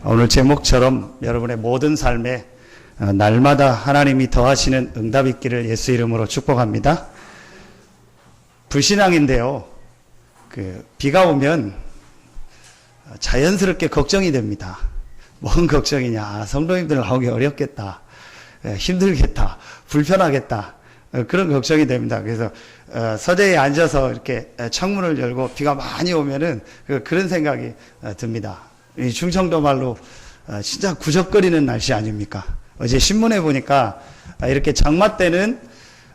오늘 제목처럼 여러분의 모든 삶에 날마다 하나님이 더하시는 응답이 있기를 예수 이름으로 축복합니다. 불신앙인데요. 비가 오면 자연스럽게 걱정이 됩니다. 뭔 걱정이냐. 성도님들 나오기 어렵겠다. 힘들겠다. 불편하겠다. 그런 걱정이 됩니다. 그래서 서재에 앉아서 이렇게 창문을 열고 비가 많이 오면은 그런 생각이 듭니다. 이 충청도 말로 진짜 구적거리는 날씨 아닙니까? 어제 신문에 보니까 이렇게 장마 때는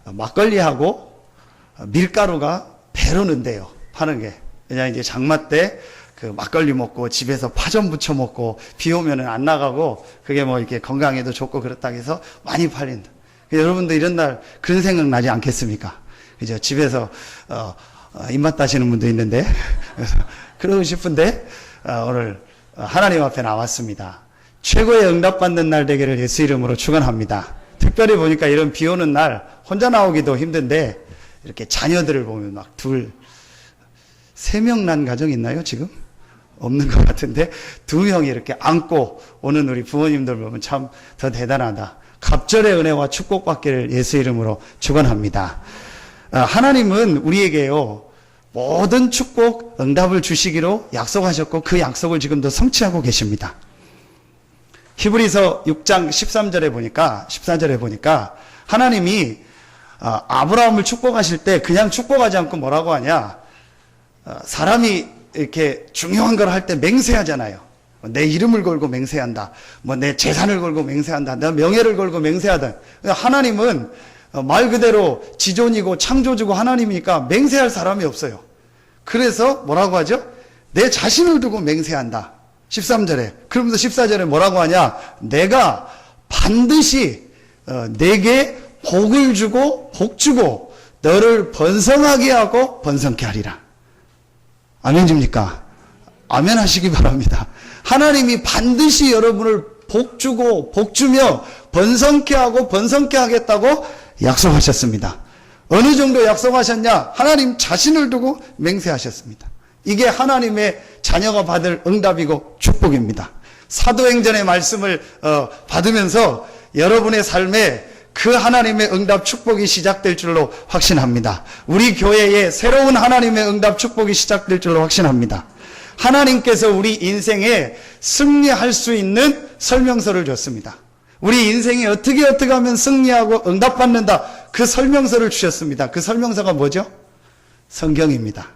막걸리하고 밀가루가 배로 는데요. 파는 게. 그냥 이제 장마 때 그 막걸리 먹고 집에서 파전 부쳐 먹고 비 오면은 안 나가고 그게 뭐 이렇게 건강에도 좋고 그렇다고 해서 많이 팔린다. 여러분도 이런 날 그런 생각 나지 않겠습니까? 그죠? 집에서 입맛 따시는 분도 있는데 그래서 그러고 싶은데 오늘 하나님 앞에 나왔습니다. 최고의 응답받는 날 되기를 예수 이름으로 축원합니다. 특별히 보니까 이런 비 오는 날 혼자 나오기도 힘든데 이렇게 자녀들을 보면 막 세 명 난 가정 있나요 지금? 없는 것 같은데 2명이 이렇게 안고 오는 우리 부모님들 보면 참 더 대단하다. 갑절의 은혜와 축복받기를 예수 이름으로 축원합니다. 하나님은 우리에게요 모든 축복 응답을 주시기로 약속하셨고 그 약속을 지금도 성취하고 계십니다. 히브리서 6장 14절에 보니까 하나님이 아브라함을 축복하실 때 그냥 축복하지 않고 뭐라고 하냐, 사람이 이렇게 중요한 걸 할 때 맹세하잖아요. 내 이름을 걸고 맹세한다. 뭐 내 재산을 걸고 맹세한다. 내 명예를 걸고 맹세하다. 하나님은 말 그대로 지존이고 창조주고 하나님이니까 맹세할 사람이 없어요. 그래서 뭐라고 하죠? 내 자신을 두고 맹세한다. 13절에. 그러면서 14절에 뭐라고 하냐? 내가 반드시 내게 복을 주고 복 주고 너를 번성하게 하고 번성케 하리라. 아멘입니까? 아멘 하시기 바랍니다. 하나님이 반드시 여러분을 복 주고 복 주며 번성케 하고 번성케 하겠다고 약속하셨습니다. 어느 정도 약속하셨냐? 하나님 자신을 두고 맹세하셨습니다. 이게 하나님의 자녀가 받을 응답이고 축복입니다. 사도행전의 말씀을 받으면서 여러분의 삶에 그 하나님의 응답 축복이 시작될 줄로 확신합니다. 우리 교회에 새로운 하나님의 응답 축복이 시작될 줄로 확신합니다. 하나님께서 우리 인생에 승리할 수 있는 설명서를 줬습니다. 우리 인생에 어떻게 하면 승리하고 응답받는다, 그 설명서를 주셨습니다. 그 설명서가 뭐죠? 성경입니다.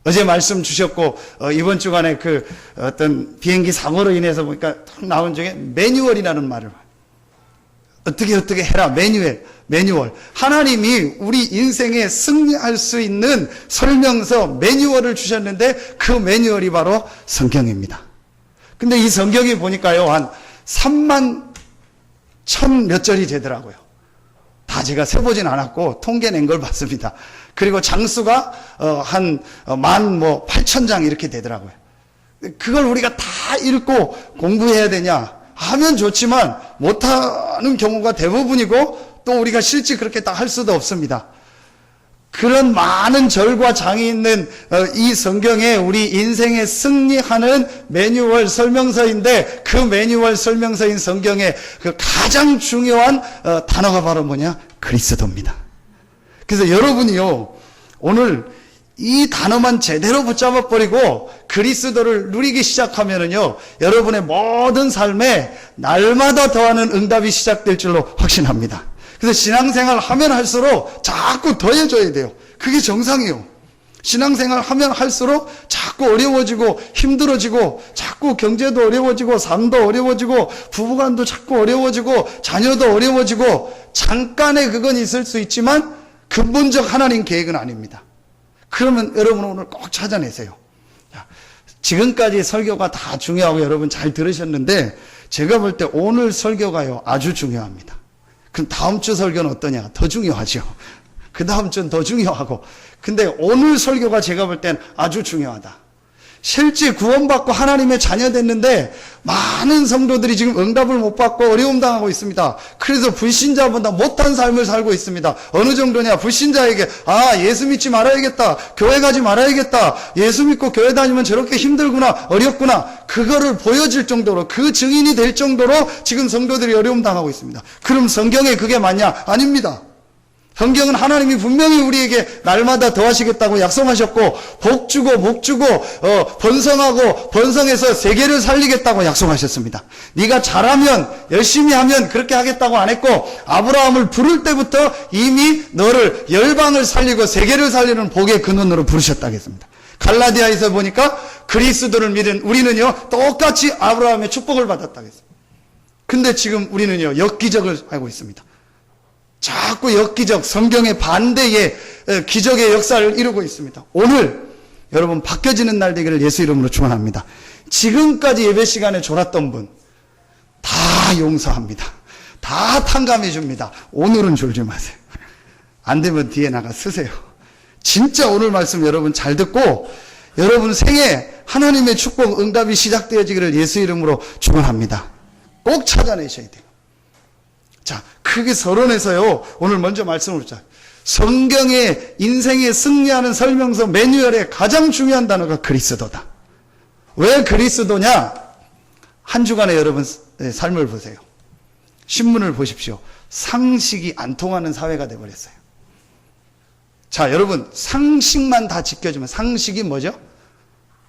어제 말씀 주셨고 이번 주간에 그 어떤 비행기 사고로 인해서 보니까 나온 중에 매뉴얼이라는 말을, 어떻게 해라, 매뉴얼. 하나님이 우리 인생에 승리할 수 있는 설명서, 매뉴얼을 주셨는데 그 매뉴얼이 바로 성경입니다. 근데 이 성경이 보니까요 한 3만 1000 몇 절이 되더라고요. 다 제가 세보진 않았고 통계 낸 걸 봤습니다. 그리고 장수가 한 18,000장 이렇게 되더라고요. 그걸 우리가 다 읽고 공부해야 되냐 하면 좋지만 못하는 경우가 대부분이고 또 우리가 실제 그렇게 딱 할 수도 없습니다. 그런 많은 절과 장이 있는 이 성경에 우리 인생에 승리하는 매뉴얼 설명서인데 그 매뉴얼 설명서인 성경에 그 가장 중요한 단어가 바로 뭐냐? 그리스도입니다. 그래서 여러분이요 오늘 이 단어만 제대로 붙잡아버리고 그리스도를 누리기 시작하면은요 여러분의 모든 삶에 날마다 더하는 응답이 시작될 줄로 확신합니다. 그래서 신앙생활 하면 할수록 자꾸 더해져야 돼요. 그게 정상이에요. 신앙생활 하면 할수록 자꾸 어려워지고 힘들어지고 자꾸 경제도 어려워지고 삶도 어려워지고 부부간도 자꾸 어려워지고 자녀도 어려워지고 잠깐의 그건 있을 수 있지만 근본적 하나님 계획은 아닙니다. 그러면 여러분 오늘 꼭 찾아내세요. 지금까지 설교가 다 중요하고 여러분 잘 들으셨는데 제가 볼 때 오늘 설교가요 아주 중요합니다. 그럼 다음 주 설교는 어떠냐? 더 중요하죠. 그 다음 주는 더 중요하고. 근데 오늘 설교가 제가 볼 땐 아주 중요하다. 실제 구원받고 하나님의 자녀 됐는데 많은 성도들이 지금 응답을 못 받고 어려움 당하고 있습니다. 그래서 불신자보다 못한 삶을 살고 있습니다. 어느 정도냐? 불신자에게 예수 믿지 말아야겠다, 교회 가지 말아야겠다, 예수 믿고 교회 다니면 저렇게 힘들구나, 어렵구나, 그거를 보여줄 정도로, 그 증인이 될 정도로 지금 성도들이 어려움 당하고 있습니다. 그럼 성경에 그게 맞냐? 아닙니다. 성경은 하나님이 분명히 우리에게 날마다 더하시겠다고 약속하셨고, 복 주고 번성하고 번성해서 세계를 살리겠다고 약속하셨습니다. 네가 잘하면, 열심히 하면 그렇게 하겠다고 안 했고, 아브라함을 부를 때부터 이미 너를 열방을 살리고 세계를 살리는 복의 근원으로 부르셨다고 했습니다. 갈라디아에서 보니까 그리스도를 믿은 우리는요, 똑같이 아브라함의 축복을 받았다고 했습니다. 근데 지금 우리는요, 엽기적을 하고 있습니다. 자꾸 엽기적, 성경의 반대의 기적의 역사를 이루고 있습니다. 오늘 여러분 바뀌어지는 날 되기를 예수 이름으로 축원합니다. 지금까지 예배 시간에 졸았던 분 다 용서합니다. 다 탕감해 줍니다. 오늘은 졸지 마세요. 안 되면 뒤에 나가 쓰세요. 진짜 오늘 말씀 여러분 잘 듣고 여러분 생에 하나님의 축복 응답이 시작되어지기를 예수 이름으로 축원합니다. 꼭 찾아내셔야 돼요. 자, 크게 서론에서요, 오늘 먼저 말씀을 보자. 성경의 인생에 승리하는 설명서 매뉴얼의 가장 중요한 단어가 그리스도다. 왜 그리스도냐? 한 주간의 여러분 삶을 보세요. 신문을 보십시오. 상식이 안 통하는 사회가 돼버렸어요. 자, 여러분, 상식만 다 지켜주면, 상식이 뭐죠?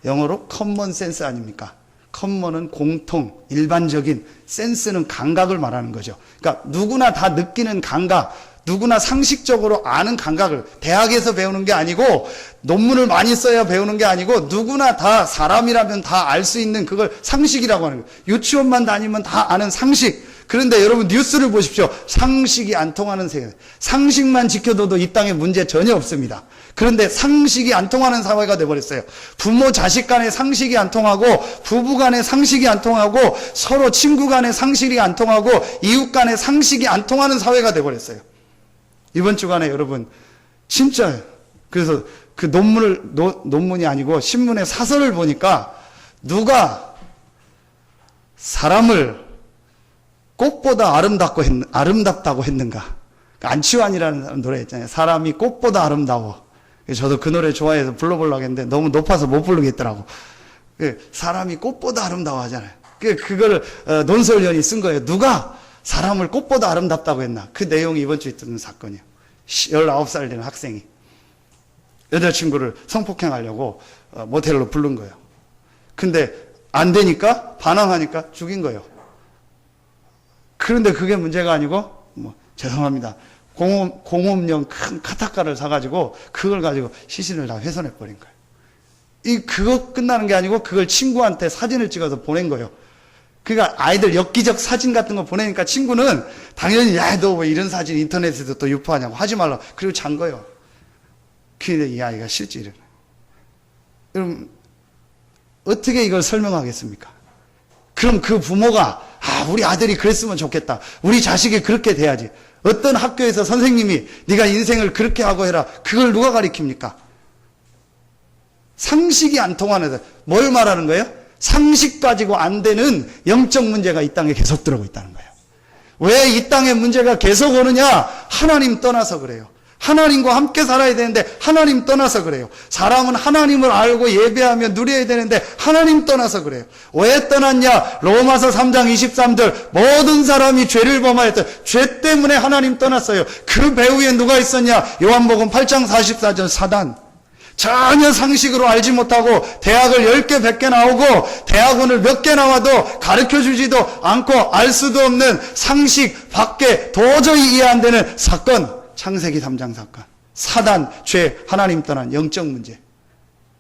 영어로 커먼 센스 아닙니까? 커먼은 공통, 일반적인, 센스는 감각을 말하는 거죠. 그러니까 누구나 다 느끼는 감각, 누구나 상식적으로 아는 감각을 대학에서 배우는 게 아니고 논문을 많이 써야 배우는 게 아니고 누구나 다 사람이라면 다 알 수 있는 그걸 상식이라고 하는 거예요. 유치원만 다니면 다 아는 상식. 그런데 여러분 뉴스를 보십시오. 상식이 안 통하는 세계. 상식만 지켜둬도 이 땅에 문제 전혀 없습니다. 그런데 상식이 안 통하는 사회가 돼버렸어요. 부모 자식 간의 상식이 안 통하고, 부부 간의 상식이 안 통하고, 서로 친구 간의 상식이 안 통하고, 이웃 간의 상식이 안 통하는 사회가 돼버렸어요. 이번 주간에 여러분 진짜 그래서 그 논문이 아니고 신문의 사설을 보니까 누가 사람을 꽃보다 아름답다고 했는가? 안치환이라는 노래 있잖아요. 사람이 꽃보다 아름다워. 저도 그 노래 좋아해서 불러보려고 했는데 너무 높아서 못 부르겠더라고. 사람이 꽃보다 아름다워 하잖아요. 그거를 논설위원이 쓴 거예요. 누가 사람을 꽃보다 아름답다고 했나? 그 내용이 이번 주에 있던 사건이에요. 19살 된 학생이 여자친구를 성폭행하려고 모텔로 부른 거예요. 근데 안 되니까, 반항하니까 죽인 거예요. 그런데 그게 문제가 아니고, 죄송합니다. 공업용 큰 카타카를 사가지고, 그걸 가지고 시신을 다 훼손해버린 거예요. 그거 끝나는 게 아니고, 그걸 친구한테 사진을 찍어서 보낸 거예요. 그러니까 아이들 엽기적 사진 같은 거 보내니까 친구는 당연히, 야, 너 왜 이런 사진 인터넷에서 또 유포하냐고 하지 말라. 그리고 잔 거예요. 근데 이 아이가 실제 이러네. 그럼, 어떻게 이걸 설명하겠습니까? 그럼 그 부모가, 우리 아들이 그랬으면 좋겠다. 우리 자식이 그렇게 돼야지. 어떤 학교에서 선생님이 네가 인생을 그렇게 하고 해라. 그걸 누가 가르칩니까? 상식이 안 통하는, 뭘 말하는 거예요? 상식 가지고 안 되는 영적 문제가 이 땅에 계속 들어오고 있다는 거예요. 왜 이 땅에 문제가 계속 오느냐? 하나님 떠나서 그래요. 하나님과 함께 살아야 되는데 하나님 떠나서 그래요. 사람은 하나님을 알고 예배하며 누려야 되는데 하나님 떠나서 그래요. 왜 떠났냐? 로마서 3장 23절 모든 사람이 죄를 범하였다. 죄 때문에 하나님 떠났어요. 그 배후에 누가 있었냐? 요한복음 8장 44절 사단. 전혀 상식으로 알지 못하고 대학을 10개, 100개 나오고 대학원을 몇 개 나와도 가르쳐주지도 않고 알 수도 없는 상식 밖에 도저히 이해 안 되는 사건. 창세기 3장 사건. 사단, 죄, 하나님 떠난 영적 문제.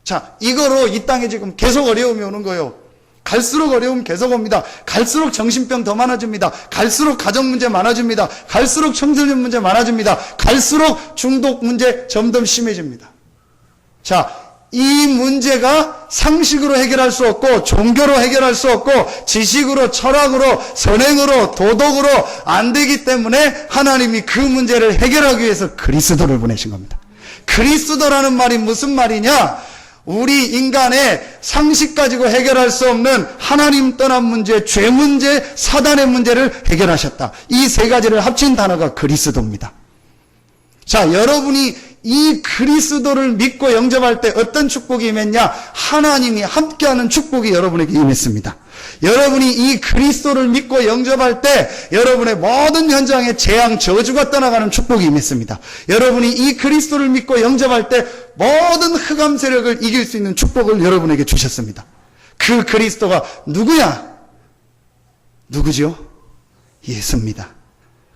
자, 이거로 이 땅에 지금 계속 어려움이 오는 거예요. 갈수록 어려움 계속 옵니다. 갈수록 정신병 더 많아집니다. 갈수록 가정 문제 많아집니다. 갈수록 청소년 문제 많아집니다. 갈수록 중독 문제 점점 심해집니다. 자, 이 문제가 상식으로 해결할 수 없고 종교로 해결할 수 없고 지식으로 철학으로 선행으로 도덕으로 안 되기 때문에 하나님이 그 문제를 해결하기 위해서 그리스도를 보내신 겁니다. 그리스도라는 말이 무슨 말이냐? 우리 인간의 상식 가지고 해결할 수 없는 하나님 떠난 문제, 죄 문제, 사단의 문제를 해결하셨다. 이 세 가지를 합친 단어가 그리스도입니다. 자, 여러분이 이 그리스도를 믿고 영접할 때 어떤 축복이 임했냐? 하나님이 함께하는 축복이 여러분에게 임했습니다. 여러분이 이 그리스도를 믿고 영접할 때 여러분의 모든 현장에 재앙, 저주가 떠나가는 축복이 임했습니다. 여러분이 이 그리스도를 믿고 영접할 때 모든 흑암 세력을 이길 수 있는 축복을 여러분에게 주셨습니다. 그 그리스도가 누구냐? 누구죠? 예수입니다.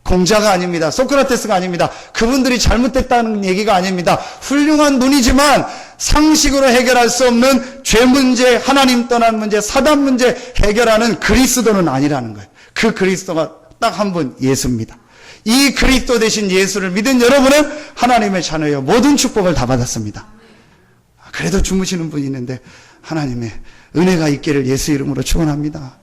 공자가 아닙니다. 소크라테스가 아닙니다. 그분들이 잘못됐다는 얘기가 아닙니다. 훌륭한 분이지만 상식으로 해결할 수 없는 죄 문제, 하나님 떠난 문제, 사단 문제 해결하는 그리스도는 아니라는 거예요. 그 그리스도가 딱 한 분, 예수입니다. 이 그리스도 대신 예수를 믿은 여러분은 하나님의 자녀여 모든 축복을 다 받았습니다. 그래도 주무시는 분이 있는데 하나님의 은혜가 있기를 예수 이름으로 축원합니다.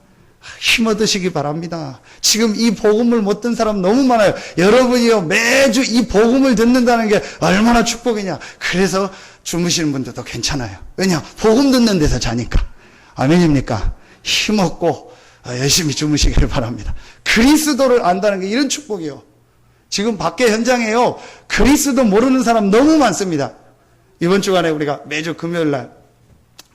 힘 얻으시기 바랍니다. 지금 이 복음을 못 듣는 사람 너무 많아요. 여러분이요 매주 이 복음을 듣는다는 게 얼마나 축복이냐. 그래서 주무시는 분들도 괜찮아요. 왜냐? 복음 듣는 데서 자니까. 아멘입니까? 힘 얻고 열심히 주무시기를 바랍니다. 그리스도를 안다는 게 이런 축복이요. 지금 밖에 현장에요 그리스도 모르는 사람 너무 많습니다. 이번 주간에 우리가 매주 금요일 날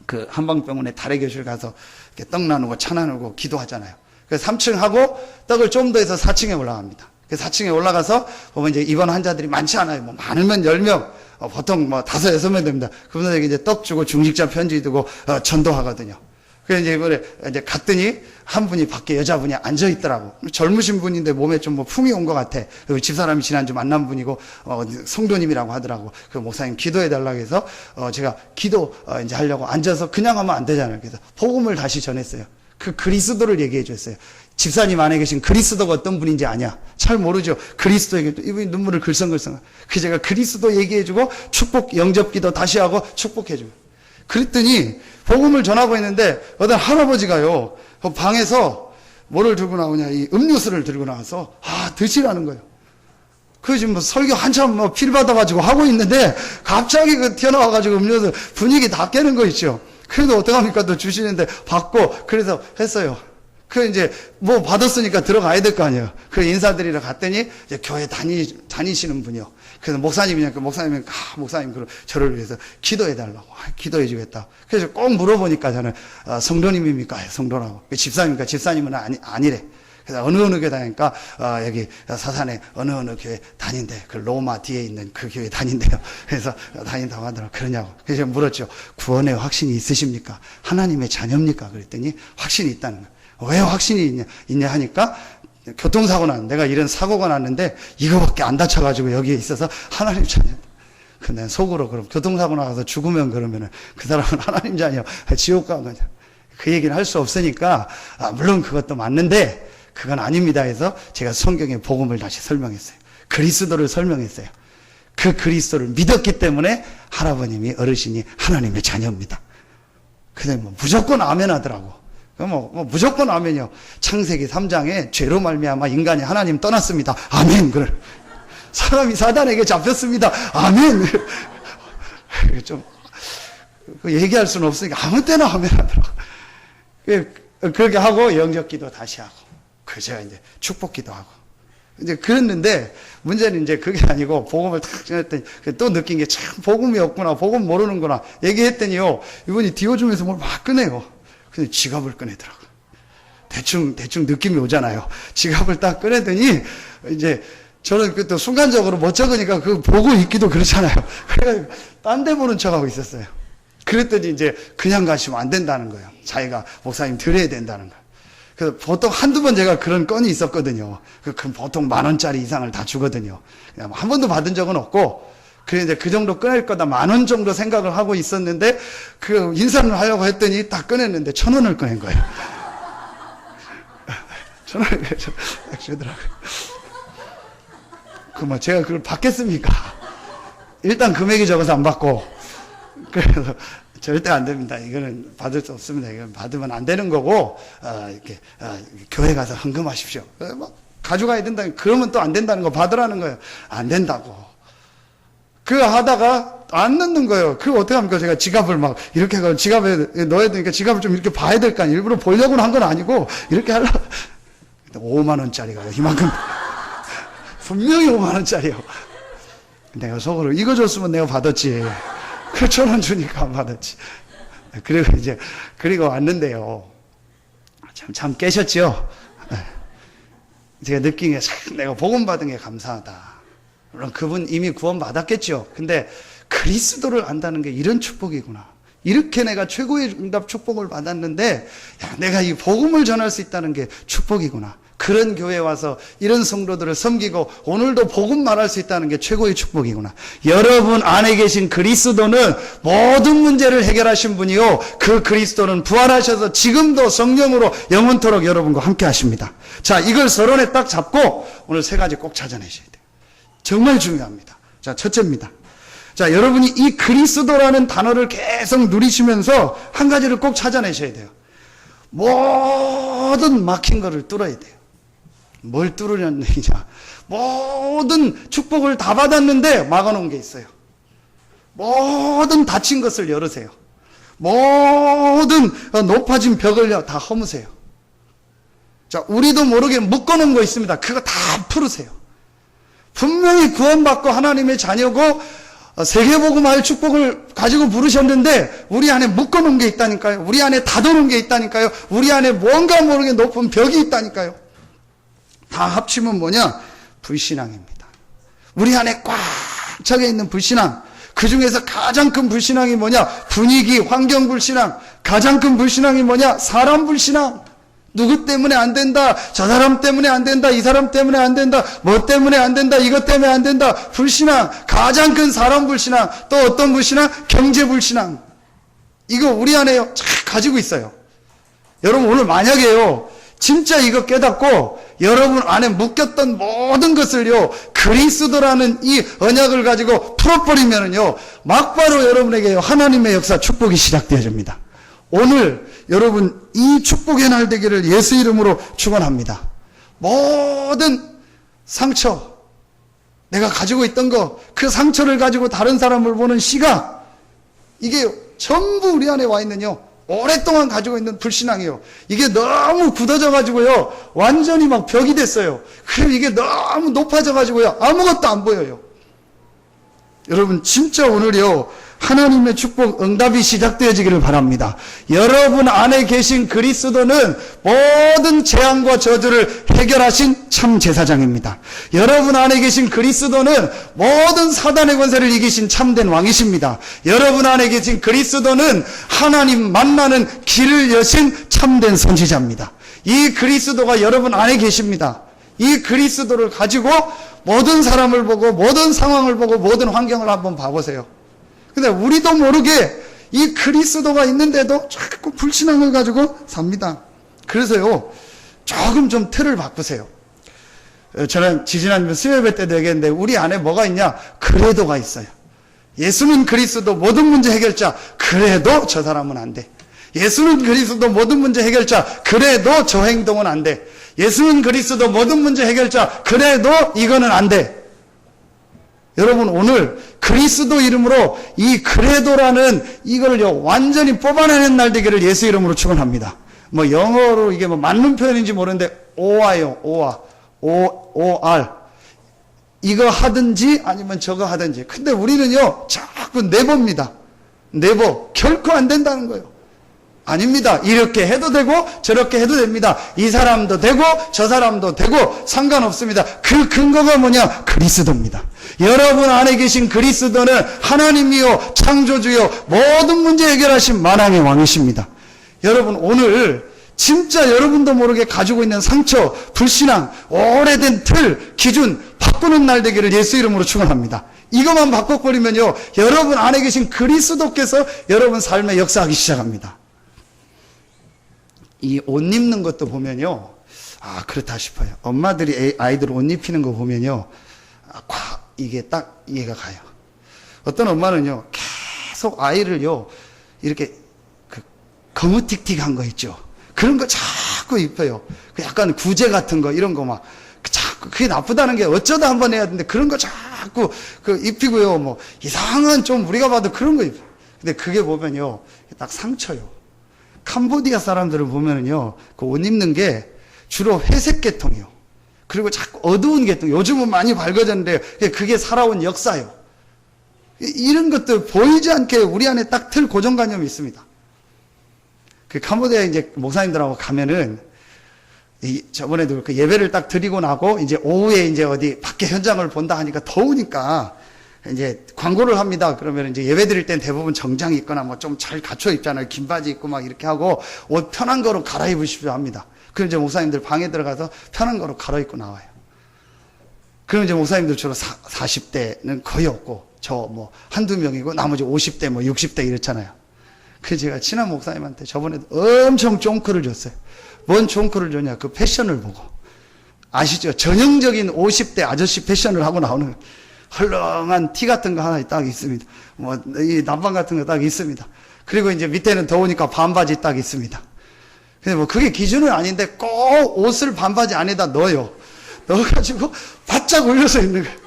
그 한방병원에 달의교실 가서 이렇게 떡 나누고 차 나누고 기도하잖아요. 그래서 3층 하고 떡을 좀 더 해서 4층에 올라갑니다. 그래서 4층에 올라가서 보면 이제 입원 환자들이 많지 않아요. 뭐 많으면 10명, 보통 뭐 5, 6명 됩니다. 그분들에게 이제 떡 주고 중직자 편지 두고 전도하거든요. 그래서 이제 이번에 이제 갔더니 한 분이 밖에 여자분이 앉아 있더라고. 젊으신 분인데 몸에 좀 뭐 품이 온 것 같아. 그리고 집사람이 지난주 만난 분이고 성도님이라고 하더라고. 그 목사님 기도해 달라고 해서 제가 기도 이제 하려고 앉아서 그냥 하면 안 되잖아요. 그래서 복음을 다시 전했어요. 그 그리스도를 얘기해 줬어요. 집사님 안에 계신 그리스도가 어떤 분인지 아냐? 잘 모르죠. 그리스도에게 이분이 눈물을 글썽글썽. 그 제가 그리스도 얘기해주고 축복 영접기도 다시 하고 축복해주고. 그랬더니 복음을 전하고 있는데 어떤 할아버지가요 그 방에서 뭐를 들고 나오냐 이 음료수를 들고 나와서 드시라는 거예요. 그 지금 뭐 설교 한참 뭐 필 받아가지고 하고 있는데 갑자기 그 튀어나와가지고 음료수 분위기 다 깨는 거 있죠. 그래도 어떡합니까? 또 주시는데 받고 그래서 했어요. 그 이제 뭐 받았으니까 들어가야 될 거 아니에요. 그 인사드리러 갔더니 이제 교회 다니시는 분이요. 그래서 목사님이니까 목사님이 목사님 그럼 저를 위해서 기도해 달라고 기도해 주겠다. 그래서 꼭 물어보니까 저는 성도님입니까? 성도라고. 집사님입니까? 집사님은 아니래. 그래서 어느 교회 다니니까 여기 사산에 어느 교회 다닌대. 그 로마 뒤에 있는 그 교회 다닌대요. 그래서 다닌다고 하더라고. 그러냐고. 그래서 제가 물었죠. 구원에 확신이 있으십니까? 하나님의 자녀입니까? 그랬더니 확신이 있다는 거예요. 왜 확신이 있냐 하니까 교통사고 났는데 내가 이런 사고가 났는데 이거밖에 안 다쳐가지고 여기에 있어서 하나님 자녀다. 근데 속으로 그럼 교통사고 나가서 죽으면 그러면은 그 사람은 하나님 자녀 지옥 간 거냐. 그 얘기를 할 수 없으니까 물론 그것도 맞는데 그건 아닙니다 해서 제가 성경의 복음을 다시 설명했어요. 그리스도를 설명했어요. 그 그리스도를 믿었기 때문에 할아버님이 어르신이 하나님의 자녀입니다. 근데 뭐 무조건 아멘 하더라고. 뭐 무조건 아멘이요. 창세기 3장에 죄로 말미암아 인간이 하나님 떠났습니다. 아멘. 그래. 사람이 사단에게 잡혔습니다. 아멘. 좀 얘기할 수는 없으니까 아무 때나 아멘 하더라고. 그렇게 하고 영접기도 다시 하고 그저 이제 축복기도 하고 이제 그랬는데 문제는 이제 그게 아니고 복음을 탁 전했더니 또 느낀 게 참 복음이 없구나. 복음 모르는구나. 얘기했더니요. 이분이 디오줌에서 뭘 막 꺼내요. 근데 지갑을 꺼내더라고요. 대충 느낌이 오잖아요. 지갑을 딱 꺼내더니, 이제, 저는 또 순간적으로 못 적으니까 그거 보고 있기도 그렇잖아요. 그래가지고, 딴 데 보는 척하고 있었어요. 그랬더니 이제, 그냥 가시면 안 된다는 거예요. 자기가 목사님 드려야 된다는 거예요. 그래서 보통 한두 번 제가 그런 건이 있었거든요. 그럼 보통 10,000원짜리 이상을 다 주거든요. 그냥 한 번도 받은 적은 없고, 그런데 그 정도 꺼낼 거다 10,000원 정도 생각을 하고 있었는데 그 인사를 하려고 했더니 딱 꺼냈는데 1,000원을 꺼낸 거예요. 1,000원을 딱 주더라고요. 그뭐 제가 그걸 받겠습니까? 일단 금액이 적어서 안 받고 그래서 절대 안 됩니다. 이거는 받을 수 없습니다. 이건 받으면 안 되는 거고 이렇게 교회 가서 헌금하십시오. 뭐 가져가야 된다. 그러면 또 안 된다는 거 받으라는 거예요. 안 된다고. 그거 하다가 안 넣는 거예요. 그거 어떻게 합니까? 제가 지갑을 막 이렇게 해서 지갑에 넣어야 되니까 지갑을 좀 이렇게 봐야 될 거 아니에요. 일부러 보려고 한 건 아니고 이렇게 하려고. 5만 원짜리가 이만큼 분명히 5만 원짜리요. 내가 속으로 이거 줬으면 내가 받았지. 그 1,000원 주니까 안 받았지. 그리고 왔는데요. 참 깨셨죠? 제가 느낀 게 참 내가 복음 받은 게 감사하다. 물론 그분 이미 구원 받았겠죠. 근데 그리스도를 안다는 게 이런 축복이구나. 이렇게 내가 최고의 응답 축복을 받았는데, 야, 내가 이 복음을 전할 수 있다는 게 축복이구나. 그런 교회에 와서 이런 성도들을 섬기고 오늘도 복음 말할 수 있다는 게 최고의 축복이구나. 여러분 안에 계신 그리스도는 모든 문제를 해결하신 분이요, 그 그리스도는 부활하셔서 지금도 성령으로 영원토록 여러분과 함께 하십니다. 자, 이걸 서론에 딱 잡고 오늘 3가지 꼭 찾아내셔야 돼요. 정말 중요합니다. 자, 첫째입니다. 자, 여러분이 이 그리스도라는 단어를 계속 누리시면서 한 가지를 꼭 찾아내셔야 돼요. 모든 막힌 거를 뚫어야 돼요. 뭘 뚫으려는 얘기냐? 모든 축복을 다 받았는데 막아놓은 게 있어요. 모든 닫힌 것을 열으세요. 모든 높아진 벽을 다 허무세요. 자, 우리도 모르게 묶어놓은 거 있습니다. 그거 다 풀으세요. 분명히 구원받고 하나님의 자녀고 세계복음화의 축복을 가지고 부르셨는데 우리 안에 묶어놓은 게 있다니까요. 우리 안에 닫아놓은 게 있다니까요. 우리 안에 뭔가 모르게 높은 벽이 있다니까요. 다 합치면 뭐냐? 불신앙입니다. 우리 안에 꽉 차게 있는 불신앙. 그 중에서 가장 큰 불신앙이 뭐냐? 분위기, 환경 불신앙. 가장 큰 불신앙이 뭐냐? 사람 불신앙. 누구 때문에 안 된다. 저 사람 때문에 안 된다. 이 사람 때문에 안 된다. 뭐 때문에 안 된다. 이것 때문에 안 된다. 불신앙. 가장 큰 사람 불신앙. 또 어떤 불신앙? 경제 불신앙. 이거 우리 안에 가지고 있어요. 여러분 오늘 만약에요, 진짜 이거 깨닫고 여러분 안에 묶였던 모든 것을요, 그리스도라는 이 언약을 가지고 풀어버리면은요, 막바로 여러분에게 하나님의 역사 축복이 시작되어집니다. 오늘 여러분 이 축복의 날 되기를 예수 이름으로 축원합니다. 모든 상처, 내가 가지고 있던 거, 그 상처를 가지고 다른 사람을 보는 시각, 이게 전부 우리 안에 와 있는요, 오랫동안 가지고 있는 불신앙이에요. 이게 너무 굳어져 가지고요, 완전히 막 벽이 됐어요. 그럼 이게 너무 높아져 가지고요, 아무것도 안 보여요. 여러분 진짜 오늘요, 하나님의 축복 응답이 시작되어지기를 바랍니다. 여러분 안에 계신 그리스도는 모든 재앙과 저주를 해결하신 참 제사장입니다. 여러분 안에 계신 그리스도는 모든 사단의 권세를 이기신 참된 왕이십니다. 여러분 안에 계신 그리스도는 하나님 만나는 길을 여신 참된 선지자입니다. 이 그리스도가 여러분 안에 계십니다. 이 그리스도를 가지고 모든 사람을 보고 모든 상황을 보고 모든 환경을 한번 봐보세요. 근데 우리도 모르게 이 그리스도가 있는데도 자꾸 불신앙을 가지고 삽니다. 그래서요, 조금 좀 틀을 바꾸세요. 저는 지지난 수요예배 때도 얘기했는데 우리 안에 뭐가 있냐? 그래도가 있어요. 예수는 그리스도 모든 문제 해결자. 그래도 저 사람은 안 돼. 예수는 그리스도 모든 문제 해결자. 그래도 저 행동은 안 돼. 예수는 그리스도 모든 문제 해결자. 그래도 이거는 안 돼. 여러분 오늘 그리스도 이름으로 이 그래도라는 이걸요 완전히 뽑아내는 날 되기를 예수 이름으로 축원합니다. 뭐 영어로 이게 뭐 맞는 표현인지 모르는데 OR요. OR. 이거 하든지 아니면 저거 하든지. 근데 우리는요 자꾸 내봅니다. 내보. 결코 안 된다는 거예요. 아닙니다. 이렇게 해도 되고 저렇게 해도 됩니다. 이 사람도 되고 저 사람도 되고 상관없습니다. 그 근거가 뭐냐? 그리스도입니다. 여러분 안에 계신 그리스도는 하나님이요 창조주요 모든 문제 해결하신 만왕의 왕이십니다. 여러분 오늘 진짜 여러분도 모르게 가지고 있는 상처, 불신앙, 오래된 틀, 기준 바꾸는 날 되기를 예수 이름으로 축원합니다. 이것만 바꿔버리면요 여러분 안에 계신 그리스도께서 여러분 삶에 역사하기 시작합니다. 이 옷 입는 것도 보면요, 아 그렇다 싶어요. 엄마들이 아이들 옷 입히는 거 보면요, 이게 딱 이해가 가요. 어떤 엄마는요 계속 아이를요 이렇게 그 거무틱틱한 거 있죠. 그런 거 자꾸 입혀요. 약간 구제 같은 거 이런 거 막 자꾸 그게 나쁘다는 게 어쩌다 한번 해야 되는데 그런 거 자꾸 그 입히고요. 뭐 이상한 좀 우리가 봐도 그런 거 입혀. 근데 그게 보면요 딱 상처요. 캄보디아 사람들을 보면은요, 그 옷 입는 게 주로 회색 계통이요. 그리고 자꾸 어두운 계통. 요즘은 많이 밝아졌는데, 그게 살아온 역사요. 이런 것들 보이지 않게 우리 안에 딱 틀 고정관념이 있습니다. 그 캄보디아 이제 목사님들하고 가면은, 저번에도 그 예배를 딱 드리고 나고, 이제 오후에 이제 어디 밖에 현장을 본다 하니까 더우니까, 이제 광고를 합니다. 그러면 이제 예배 드릴 땐 대부분 정장이 있거나 뭐 좀 잘 갖춰 입잖아요. 긴 바지 입고 막 이렇게 하고, 옷 편한 거로 갈아입으십시오 합니다. 그럼 이제 목사님들 방에 들어가서 편한 거로 갈아입고 나와요. 그럼 이제 목사님들 주로 40대는 거의 없고, 저 뭐 한두 명이고, 나머지 50대 뭐 60대 이렇잖아요. 그래서 제가 친한 목사님한테 저번에도 엄청 쫑크를 줬어요. 뭔 쫑크를 줬냐? 그 패션을 보고. 아시죠? 전형적인 50대 아저씨 패션을 하고 나오는 헐렁한 티 같은 거 하나 딱 있습니다. 뭐, 이 남방 같은 거 딱 있습니다. 그리고 이제 밑에는 더우니까 반바지 딱 있습니다. 근데 뭐 그게 기준은 아닌데 꼭 옷을 반바지 안에다 넣어요. 넣어가지고 바짝 올려서 입는 거예요.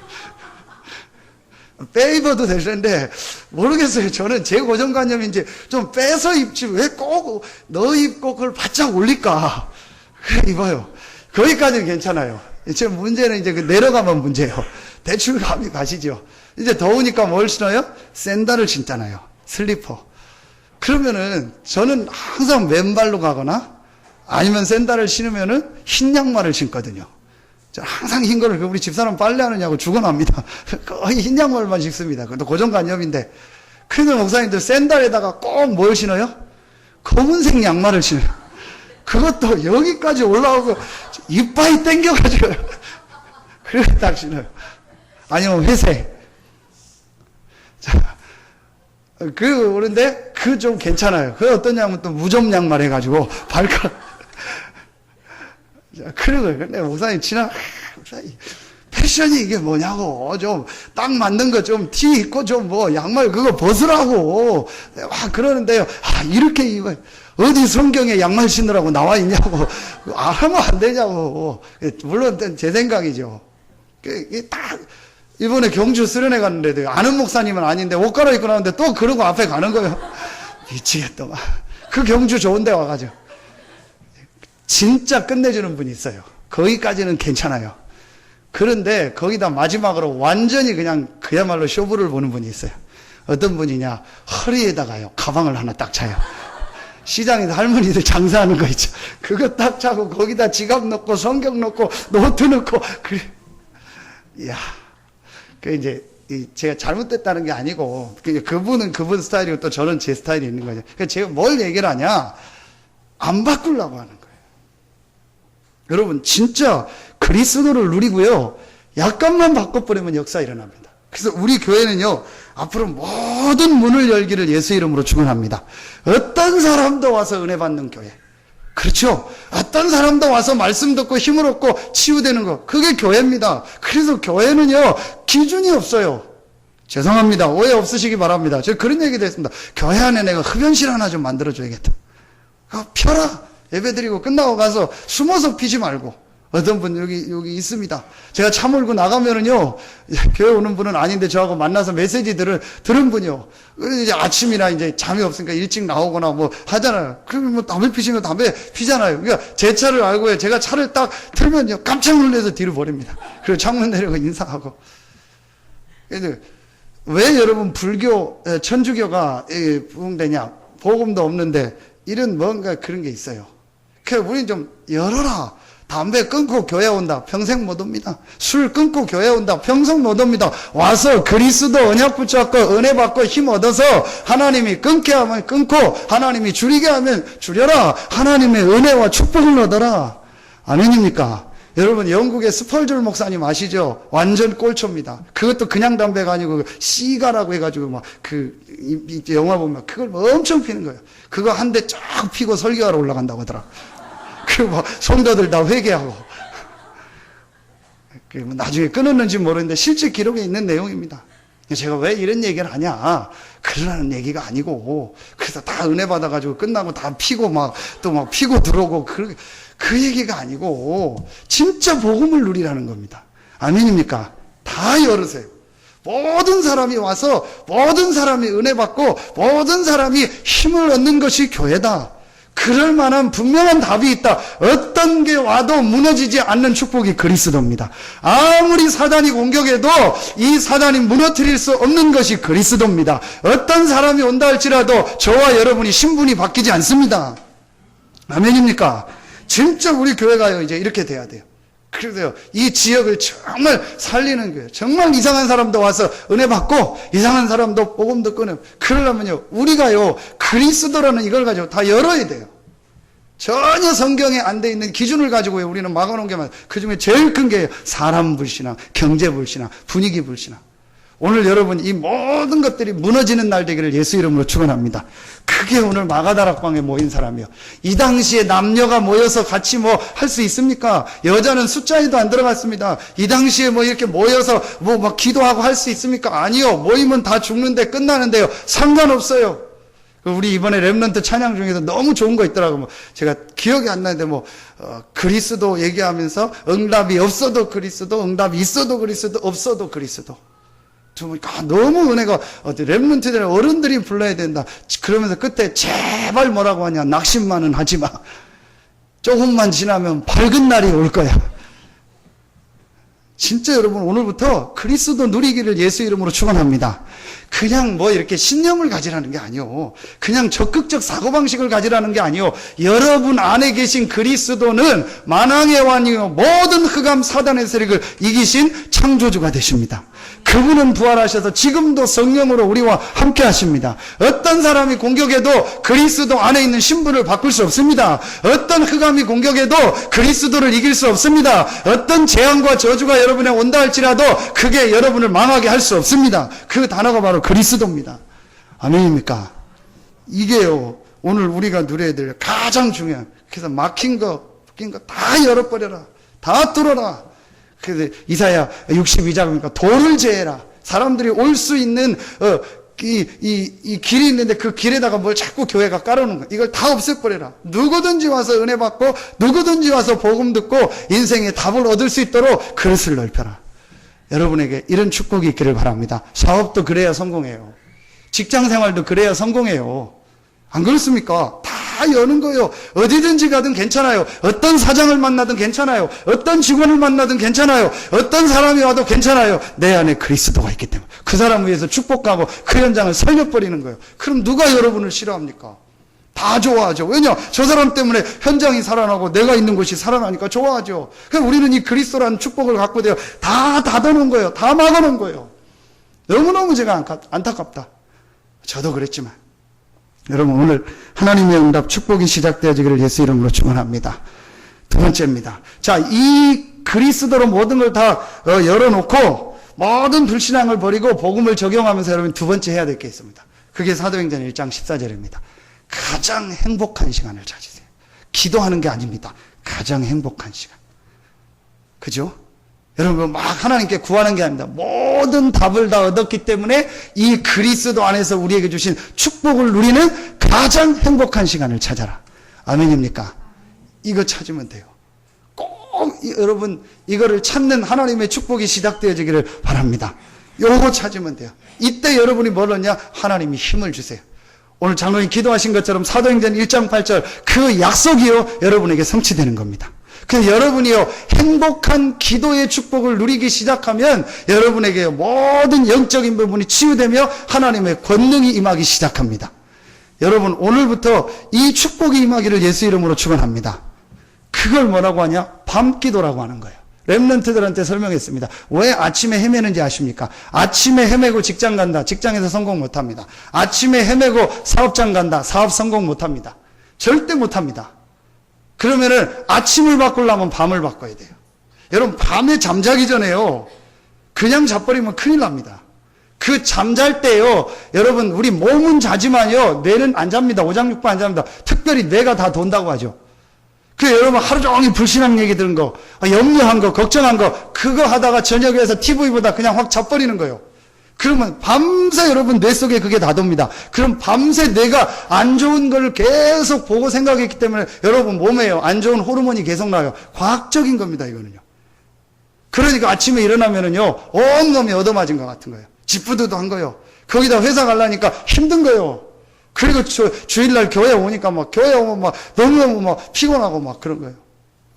빼 입어도 되는데 모르겠어요. 저는 제 고정관념인지 좀 빼서 입지 왜 꼭 넣어 입고 그걸 바짝 올릴까. 그래 입어요. 거기까지는 괜찮아요. 지금 문제는 이제 그 내려가면 문제예요. 대출 감이 가시죠. 이제 더우니까 뭘 신어요? 샌들을 신잖아요. 슬리퍼. 그러면은 저는 항상 맨발로 가거나 아니면 샌들을 신으면은 흰 양말을 신거든요. 항상 흰 거를 우리 집사람 빨래하느냐고 죽어납니다. 거의 흰 양말만 신습니다. 그것도 고정관념인데. 그래서 목사님들 샌들에다가 꼭 뭘 신어요? 검은색 양말을 신어요. 그것도 여기까지 올라오고 이빨이 땡겨가지고 그렇게 딱 신어요. 아니면 회색. 자, 그런데 그 좀 괜찮아요. 그 어떠냐면 또 무좀 양말 해가지고 발가락. 그리고 근데 목사님 지나 패션이 이게 뭐냐고 좀 딱 맞는 거 좀 티 입고 좀 뭐 양말 그거 벗으라고 와 그러는데요. 아 이렇게 입어 어디 성경에 양말 신으라고 나와 있냐고 하면 안 되냐고. 물론 제 생각이죠. 딱 이번에 경주 수련회 갔는데도 아는 목사님은 아닌데 옷 갈아입고 나오는데 또 그러고 앞에 가는 거예요. 미치겠더만. 그 경주 좋은 데 와가지고 진짜 끝내주는 분이 있어요. 거기까지는 괜찮아요. 그런데 거기다 마지막으로 완전히 그냥 그야말로 쇼부를 보는 분이 있어요. 어떤 분이냐? 허리에다가요 가방을 하나 딱 차요. 시장에서 할머니들 장사하는 거 있죠. 그거 딱 차고 거기다 지갑 넣고 성경 넣고 노트 넣고 그래. 이야. 그 이제 제가 잘못됐다는 게 아니고 그분은 그분 스타일이고 또 저는 제 스타일이 있는 거죠. 그래서 제가 뭘 얘기를 하냐? 안 바꾸려고 하는 거예요. 여러분 진짜 그리스도를 누리고요. 약간만 바꿔버리면 역사 일어납니다. 그래서 우리 교회는요. 앞으로 모든 문을 열기를 예수 이름으로 축원합니다. 어떤 사람도 와서 은혜 받는 교회. 그렇죠. 어떤 사람도 와서 말씀 듣고 힘을 얻고 치유되는 거. 그게 교회입니다. 그래서 교회는요. 기준이 없어요. 죄송합니다. 오해 없으시기 바랍니다. 제가 그런 얘기도 했습니다. 교회 안에 내가 흡연실 하나 좀 만들어줘야겠다. 펴라. 예배드리고 끝나고 가서 숨어서 피지 말고. 어떤 분 여기 있습니다. 제가 차 몰고 나가면은요, 교회 오는 분은 아닌데 저하고 만나서 메시지들을 들은 분이요. 이제 아침이나 이제 잠이 없으니까 일찍 나오거나 뭐 하잖아요. 그러면 뭐 담배 피시면 담배 피잖아요. 그러니까 제 차를 알고요. 제가 차를 딱 틀면요, 깜짝 놀라서 뒤로 버립니다. 그리고 창문 내리고 인사하고. 근데 왜 여러분 불교, 천주교가 부흥되냐? 복음도 없는데 이런 뭔가 그런 게 있어요. 그래서 우리는 좀 열어라. 담배 끊고 교회 온다. 평생 못 옵니다. 술 끊고 교회 온다. 평생 못 옵니다. 와서 그리스도 언약 붙잡고 은혜 받고 힘 얻어서 하나님이 끊게 하면 끊고 하나님이 줄이게 하면 줄여라. 하나님의 은혜와 축복을 얻어라. 아멘입니까? 여러분 영국의 스펄졸 목사님 아시죠? 완전 꼴초입니다. 그것도 그냥 담배가 아니고 시가라고 해가지고 막 그 영화 보면 그걸 엄청 피는 거예요. 그거 한 대 쫙 피고 설교하러 올라간다고 하더라. 그리고 성도들 다 회개하고. 나중에 끊었는지 모르는데 실제 기록에 있는 내용입니다. 제가 왜 이런 얘기를 하냐. 그러라는 얘기가 아니고. 그래서 다 은혜 받아가지고 끝나고 다 피고 또 막 피고 들어오고 그 얘기가 아니고 진짜 복음을 누리라는 겁니다. 아멘입니까? 다 열으세요. 모든 사람이 와서 모든 사람이 은혜 받고 모든 사람이 힘을 얻는 것이 교회다. 그럴 만한 분명한 답이 있다. 어떤 게 와도 무너지지 않는 축복이 그리스도입니다. 아무리 사단이 공격해도 이 사단이 무너뜨릴 수 없는 것이 그리스도입니다. 어떤 사람이 온다 할지라도 저와 여러분이 신분이 바뀌지 않습니다. 아멘입니까? 진짜 우리 교회가요, 이제 이렇게 돼야 돼요. 그래서요, 이 지역을 정말 살리는 교회. 정말 이상한 사람도 와서 은혜 받고, 이상한 사람도 복음 듣고, 그러려면요, 우리가요, 그리스도라는 이걸 가지고 다 열어야 돼요. 전혀 성경에 안 돼 있는 기준을 가지고요, 우리는 막아놓은 게 많아요. 그 중에 제일 큰 게 사람 불신앙, 경제 불신앙, 분위기 불신앙. 오늘 여러분 이 모든 것들이 무너지는 날 되기를 예수 이름으로 축원합니다. 그게 오늘 마가다락방에 모인 사람이요. 이 당시에 남녀가 모여서 같이 뭐 할 수 있습니까? 여자는 숫자에도 안 들어갔습니다. 이 당시에 뭐 이렇게 모여서 뭐 막 기도하고 할 수 있습니까? 아니요. 모이면 다 죽는데 끝나는데요. 상관없어요. 우리 이번에 렘넌트 찬양 중에서 너무 좋은 거 있더라고요. 뭐 제가 기억이 안 나는데 그리스도 얘기하면서 응답이 없어도 그리스도, 응답이 있어도 그리스도, 없어도 그리스도. 너무 은혜가, 렘넌트들 어른들이 불러야 된다. 그러면서 끝에 제발 뭐라고 하냐. 낙심만은 하지 마. 조금만 지나면 밝은 날이 올 거야. 진짜 여러분 오늘부터 그리스도 누리기를 예수 이름으로 축원합니다. 그냥 뭐 이렇게 신념을 가지라는 게 아니요. 그냥 적극적 사고방식을 가지라는 게 아니요. 여러분 안에 계신 그리스도는 만왕의 왕이요 모든 흑암 사단의 세력을 이기신 창조주가 되십니다. 그분은 부활하셔서 지금도 성령으로 우리와 함께 하십니다. 어떤 사람이 공격해도 그리스도 안에 있는 신분을 바꿀 수 없습니다. 어떤 흑암이 공격해도 그리스도를 이길 수 없습니다. 어떤 재앙과 저주가 여러분에 온다 할지라도 그게 여러분을 망하게 할 수 없습니다. 그 단어가 바로 그리스도입니다. 아멘입니까? 이게요, 오늘 우리가 누려야 될 가장 중요한, 그래서 막힌 거 다 열어버려라. 다 뚫어라. 그래서 이사야 62장이니까 돌을 제해라. 사람들이 올 수 있는 이 길이 있는데 그 길에다가 뭘 자꾸 교회가 깔아놓은 거야. 이걸 다 없애버려라. 누구든지 와서 은혜 받고 누구든지 와서 복음 듣고 인생의 답을 얻을 수 있도록 그릇을 넓혀라. 여러분에게 이런 축복이 있기를 바랍니다. 사업도 그래야 성공해요. 직장생활도 그래야 성공해요. 안 그렇습니까? 다 여는 거예요. 어디든지 가든 괜찮아요. 어떤 사장을 만나든 괜찮아요. 어떤 직원을 만나든 괜찮아요. 어떤 사람이 와도 괜찮아요. 내 안에 그리스도가 있기 때문에 그 사람을 위해서 축복하고 그 현장을 살려버리는 거예요. 그럼 누가 여러분을 싫어합니까? 다 좋아하죠. 왜냐? 저 사람 때문에 현장이 살아나고 내가 있는 곳이 살아나니까 좋아하죠. 그럼 우리는 이 그리스도라는 축복을 갖고 돼요. 다 닫아놓은 거예요. 다 막아놓은 거예요. 너무너무 제가 안타깝다. 저도 그랬지만 여러분 오늘 하나님의 응답 축복이 시작되어지기를 예수 이름으로 축원합니다. 두 번째입니다. 자, 이 그리스도로 모든 걸 다 열어놓고 모든 불신앙을 버리고 복음을 적용하면서 여러분 두 번째 해야 될 게 있습니다. 그게 사도행전 1장 14절입니다. 가장 행복한 시간을 찾으세요. 기도하는 게 아닙니다. 가장 행복한 시간. 그죠? 여러분 막 하나님께 구하는 게 아닙니다. 모든 답을 다 얻었기 때문에 이 그리스도 안에서 우리에게 주신 축복을 누리는 가장 행복한 시간을 찾아라. 아멘입니까? 이거 찾으면 돼요. 꼭 여러분 이거를 찾는 하나님의 축복이 시작되어지기를 바랍니다. 요거 찾으면 돼요. 이때 여러분이 뭘 얻냐? 하나님이 힘을 주세요. 오늘 장로님 기도하신 것처럼 사도행전 1장 8절 그 약속이요 여러분에게 성취되는 겁니다. 그래서 여러분이요 행복한 기도의 축복을 누리기 시작하면 여러분에게 모든 영적인 부분이 치유되며 하나님의 권능이 임하기 시작합니다. 여러분 오늘부터 이 축복이 임하기를 예수 이름으로 축원합니다. 그걸 뭐라고 하냐? 밤기도라고 하는 거예요. 렘넌트들한테 설명했습니다. 왜 아침에 헤매는지 아십니까? 아침에 헤매고 직장 간다. 직장에서 성공 못합니다. 아침에 헤매고 사업장 간다. 사업 성공 못합니다. 절대 못합니다. 그러면은 아침을 바꾸려면 밤을 바꿔야 돼요. 여러분 밤에 잠자기 전에요. 그냥 자버리면 큰일 납니다. 그 잠잘 때요. 여러분 우리 몸은 자지만요. 뇌는 안 잡니다. 오장육부 안 잡니다. 특별히 뇌가 다 돈다고 하죠. 그 여러분 하루 종일 불신앙 얘기 들은 거, 염려한 거, 걱정한 거 그거 하다가 저녁에 해서 TV보다 그냥 확 자버리는 거예요. 그러면 밤새 여러분 뇌 속에 그게 다 돕니다. 그럼 밤새 뇌가 안 좋은 걸 계속 보고 생각했기 때문에 여러분 몸에요 안 좋은 호르몬이 계속 나와요. 과학적인 겁니다 이거는요. 그러니까 아침에 일어나면은요 온몸이 얻어맞은 것 같은 거예요. 짓부두도 한 거예요. 거기다 회사 가려니까 힘든 거예요. 그리고 주일날 교회 오니까 막 교회 오면 막 너무너무 막 피곤하고 막 그런 거예요.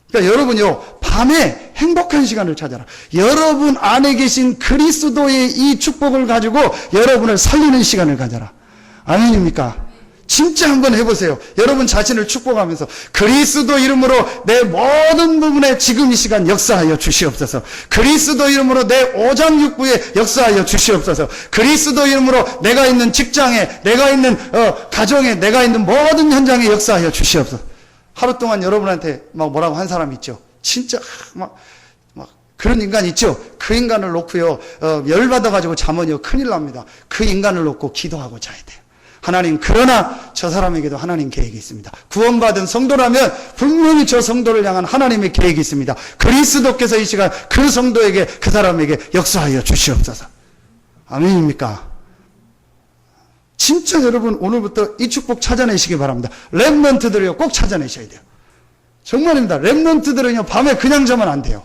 그러니까 여러분요, 밤에 행복한 시간을 찾아라. 여러분 안에 계신 그리스도의 이 축복을 가지고 여러분을 살리는 시간을 가져라. 아멘입니까? 진짜 한번 해보세요. 여러분 자신을 축복하면서 그리스도 이름으로 내 모든 부분에 지금 이 시간 역사하여 주시옵소서. 그리스도 이름으로 내 오장육부에 역사하여 주시옵소서. 그리스도 이름으로 내가 있는 직장에, 내가 있는 가정에, 내가 있는 모든 현장에 역사하여 주시옵소서. 하루 동안 여러분한테 막 뭐라고 한 사람 있죠. 진짜 막 그런 인간 있죠. 그 인간을 놓고요, 열받아가지고 자면요 큰일 납니다. 그 인간을 놓고 기도하고 자야 돼요. 하나님, 그러나 저 사람에게도 하나님 계획이 있습니다. 구원받은 성도라면 분명히 저 성도를 향한 하나님의 계획이 있습니다. 그리스도께서 이 시간 그 성도에게, 그 사람에게 역사하여 주시옵소서. 아멘입니까? 진짜 여러분 오늘부터 이 축복 찾아내시기 바랍니다. 렘넌트들이요, 꼭 찾아내셔야 돼요. 정말입니다. 렘넌트들은요, 밤에 그냥 자면 안 돼요.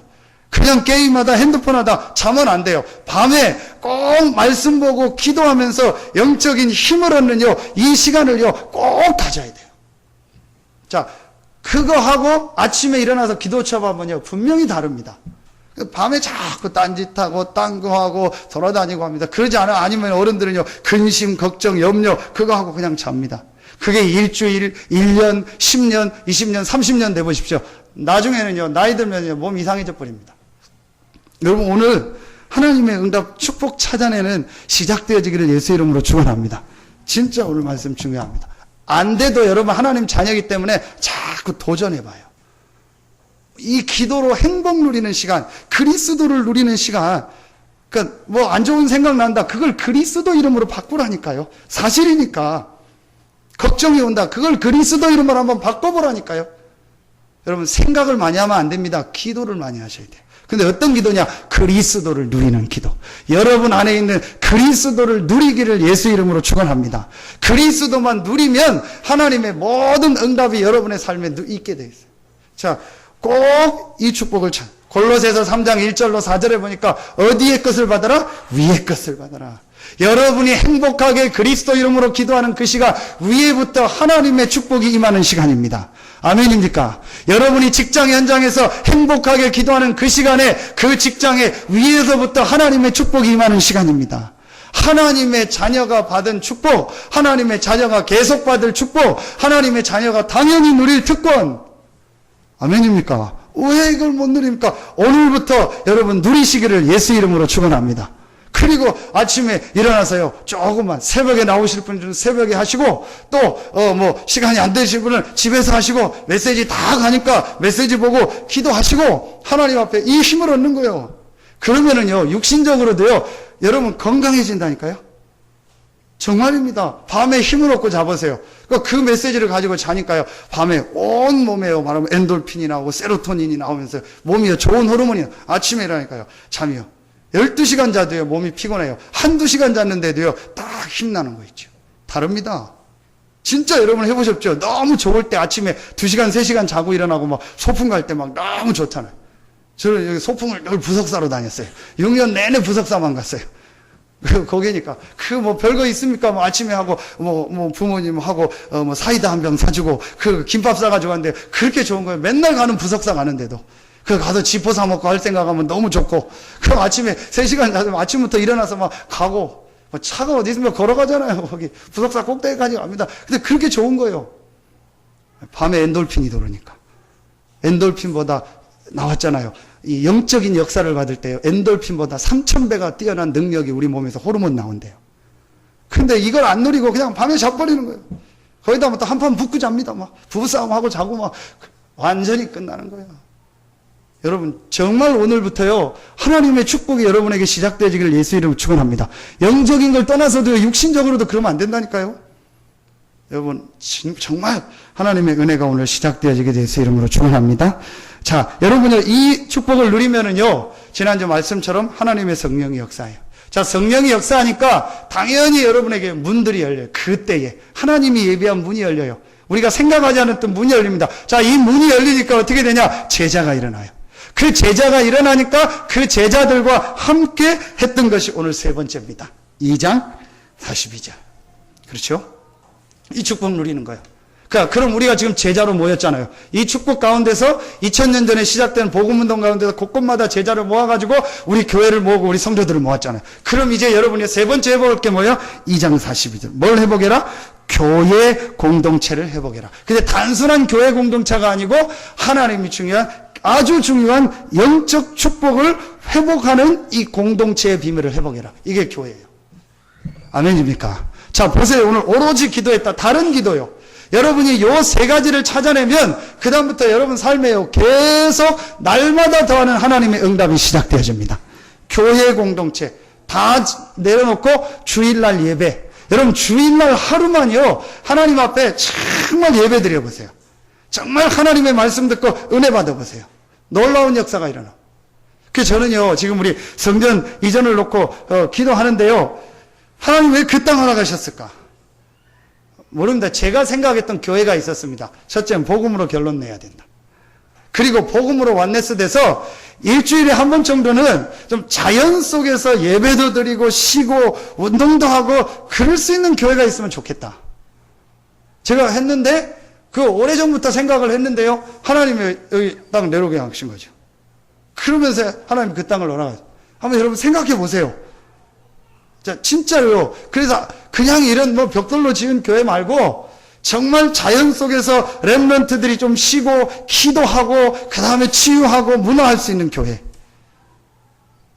그냥 게임하다, 핸드폰하다 자면 안 돼요. 밤에 꼭 말씀 보고 기도하면서 영적인 힘을 얻는요, 이 시간을요 꼭 가져야 돼요. 자, 그거 하고 아침에 일어나서 기도 쳐보면요 분명히 다릅니다. 밤에 자꾸 딴짓하고 딴 거 하고 돌아다니고 합니다. 그러지 아니면 어른들은요 근심, 걱정, 염려 그거 하고 그냥 잡니다. 그게 일주일, 1년, 10년, 20년, 30년 돼 보십시오. 나중에는요 나이 들면요 몸 이상해져 버립니다. 여러분, 오늘 하나님의 응답 축복 찾아내는 시작되어지기를 예수 이름으로 축원합니다. 진짜 오늘 말씀 중요합니다. 안 돼도 여러분 하나님 자녀이기 때문에 자꾸 도전해봐요. 이 기도로 행복 누리는 시간, 그리스도를 누리는 시간, 그러니까 뭐 안 좋은 생각 난다, 그걸 그리스도 이름으로 바꾸라니까요. 사실이니까. 걱정이 온다, 그걸 그리스도 이름으로 한번 바꿔보라니까요. 여러분, 생각을 많이 하면 안 됩니다. 기도를 많이 하셔야 돼요. 근데 어떤 기도냐? 그리스도를 누리는 기도. 여러분 안에 있는 그리스도를 누리기를 예수 이름으로 축원합니다. 그리스도만 누리면 하나님의 모든 응답이 여러분의 삶에 있게 돼 있어요. 자, 꼭 이 축복을 골로새서 3장 1절로 4절에 보니까 어디의 것을 받아라? 위의 것을 받아라. 여러분이 행복하게 그리스도 이름으로 기도하는 그 시간, 위에부터 하나님의 축복이 임하는 시간입니다. 아멘입니까? 여러분이 직장 현장에서 행복하게 기도하는 그 시간에, 그 직장에 위에서부터 하나님의 축복이 임하는 시간입니다. 하나님의 자녀가 받은 축복, 하나님의 자녀가 계속 받을 축복, 하나님의 자녀가 당연히 누릴 특권. 아멘입니까? 왜 이걸 못 누립니까? 오늘부터 여러분 누리시기를 예수 이름으로 축원합니다. 그리고 아침에 일어나서요, 조금만, 새벽에 나오실 분들은 새벽에 하시고, 또, 시간이 안 되실 분은 집에서 하시고, 메시지 다 가니까 메시지 보고 기도하시고, 하나님 앞에 이 힘을 얻는 거예요. 그러면은요, 육신적으로도요, 여러분 건강해진다니까요? 정말입니다. 밤에 힘을 얻고 자보세요. 그 메시지를 가지고 자니까요, 밤에 온 몸에요, 말하면 엔돌핀이 나오고, 세로토닌이 나오면서, 몸이요, 좋은 호르몬이 아침에 일어나니까요, 잠이요. 12시간 자도요, 몸이 피곤해요. 한두 시간 잤는데도요, 딱 힘나는 거 있죠. 다릅니다. 진짜 여러분 해보셨죠? 너무 좋을 때 아침에 2시간, 3시간 자고 일어나고 막 소풍 갈 때 막 너무 좋잖아요. 저는 여기 소풍을 늘 부석사로 다녔어요. 6년 내내 부석사만 갔어요. 거기니까. 별거 있습니까? 아침에 하고, 부모님하고, 사이다 한 병 사주고, 김밥 싸가지고 갔는데, 그렇게 좋은 거예요. 맨날 가는 부석사 가는데도. 가서 지포 사먹고 할 생각하면 너무 좋고, 그럼 아침에 3시간 자면 아침부터 일어나서 막 가고, 차가 어디 있으면 걸어가잖아요. 거기 부석사 꼭대기까지 갑니다. 근데 그렇게 좋은 거예요. 밤에 엔돌핀이 돌으니까. 엔돌핀보다 나왔잖아요. 이 영적인 역사를 받을 때요, 엔돌핀보다 3000배가 뛰어난 능력이 우리 몸에서 호르몬 나온대요. 근데 이걸 안 누리고 그냥 밤에 자버리는 거예요. 거기다 또 한판 붙고 잡니다. 부부싸움하고 자고 완전히 끝나는 거예요. 여러분, 정말 오늘부터요, 하나님의 축복이 여러분에게 시작되어지기를 예수 이름으로 축원합니다. 영적인 걸 떠나서도 육신적으로도 그러면 안 된다니까요. 여러분, 정말 하나님의 은혜가 오늘 시작되어지게 예수 이름으로 축원합니다. 자, 여러분요, 이 축복을 누리면은요, 지난주 말씀처럼 하나님의 성령이 역사해요. 자, 성령이 역사하니까 당연히 여러분에게 문들이 열려요. 그때에 하나님이 예비한 문이 열려요. 우리가 생각하지 않았던 문이 열립니다. 자, 이 문이 열리니까 어떻게 되냐? 제자가 일어나요. 그 제자가 일어나니까 그 제자들과 함께 했던 것이 오늘 세 번째입니다. 2장 42절. 그렇죠? 이 축복 누리는 거예요. 그러니까 그럼 우리가 지금 제자로 모였잖아요. 이 축복 가운데서 2000년 전에 시작된 복음운동 가운데서 곳곳마다 제자를 모아가지고 우리 교회를 모으고 우리 성도들을 모았잖아요. 그럼 이제 여러분이 세 번째 회복할 게 뭐예요? 2장 42절. 뭘 회복해라? 교회 공동체를 회복해라. 근데 단순한 교회 공동체가 아니고 하나님이 중요한 아주 중요한 영적 축복을 회복하는 이 공동체의 비밀을 회복해라. 이게 교회예요. 아멘입니까? 자, 보세요. 오늘 오로지 기도했다. 다른 기도요. 여러분이 요 세 가지를 찾아내면 그 다음부터 여러분 삶에요 계속 날마다 더하는 하나님의 응답이 시작되어집니다. 교회 공동체 다 내려놓고 주일날 예배. 여러분 주일날 하루만요 하나님 앞에 정말 예배 드려보세요. 정말 하나님의 말씀 듣고 은혜 받아보세요. 놀라운 역사가 일어나. 그래서 저는요 지금 우리 성전 이전을 놓고 기도하는데요, 하나님 왜 그 땅 허락하셨을까? 모릅니다. 제가 생각했던 교회가 있었습니다. 첫째는 복음으로 결론 내야 된다. 그리고 복음으로 완네스 돼서 일주일에 한 번 정도는 좀 자연 속에서 예배도 드리고 쉬고 운동도 하고 그럴 수 있는 교회가 있으면 좋겠다. 제가 했는데 그 오래전부터 생각을 했는데요, 하나님이 여기 땅 내려오게 하신 거죠. 그러면서 하나님 그 땅을 허락하죠. 한번 여러분 생각해 보세요. 자, 진짜로요. 그래서 그냥 이런 뭐 벽돌로 지은 교회 말고 정말 자연 속에서 렘넌트들이 좀 쉬고 기도하고 그 다음에 치유하고 문화할 수 있는 교회.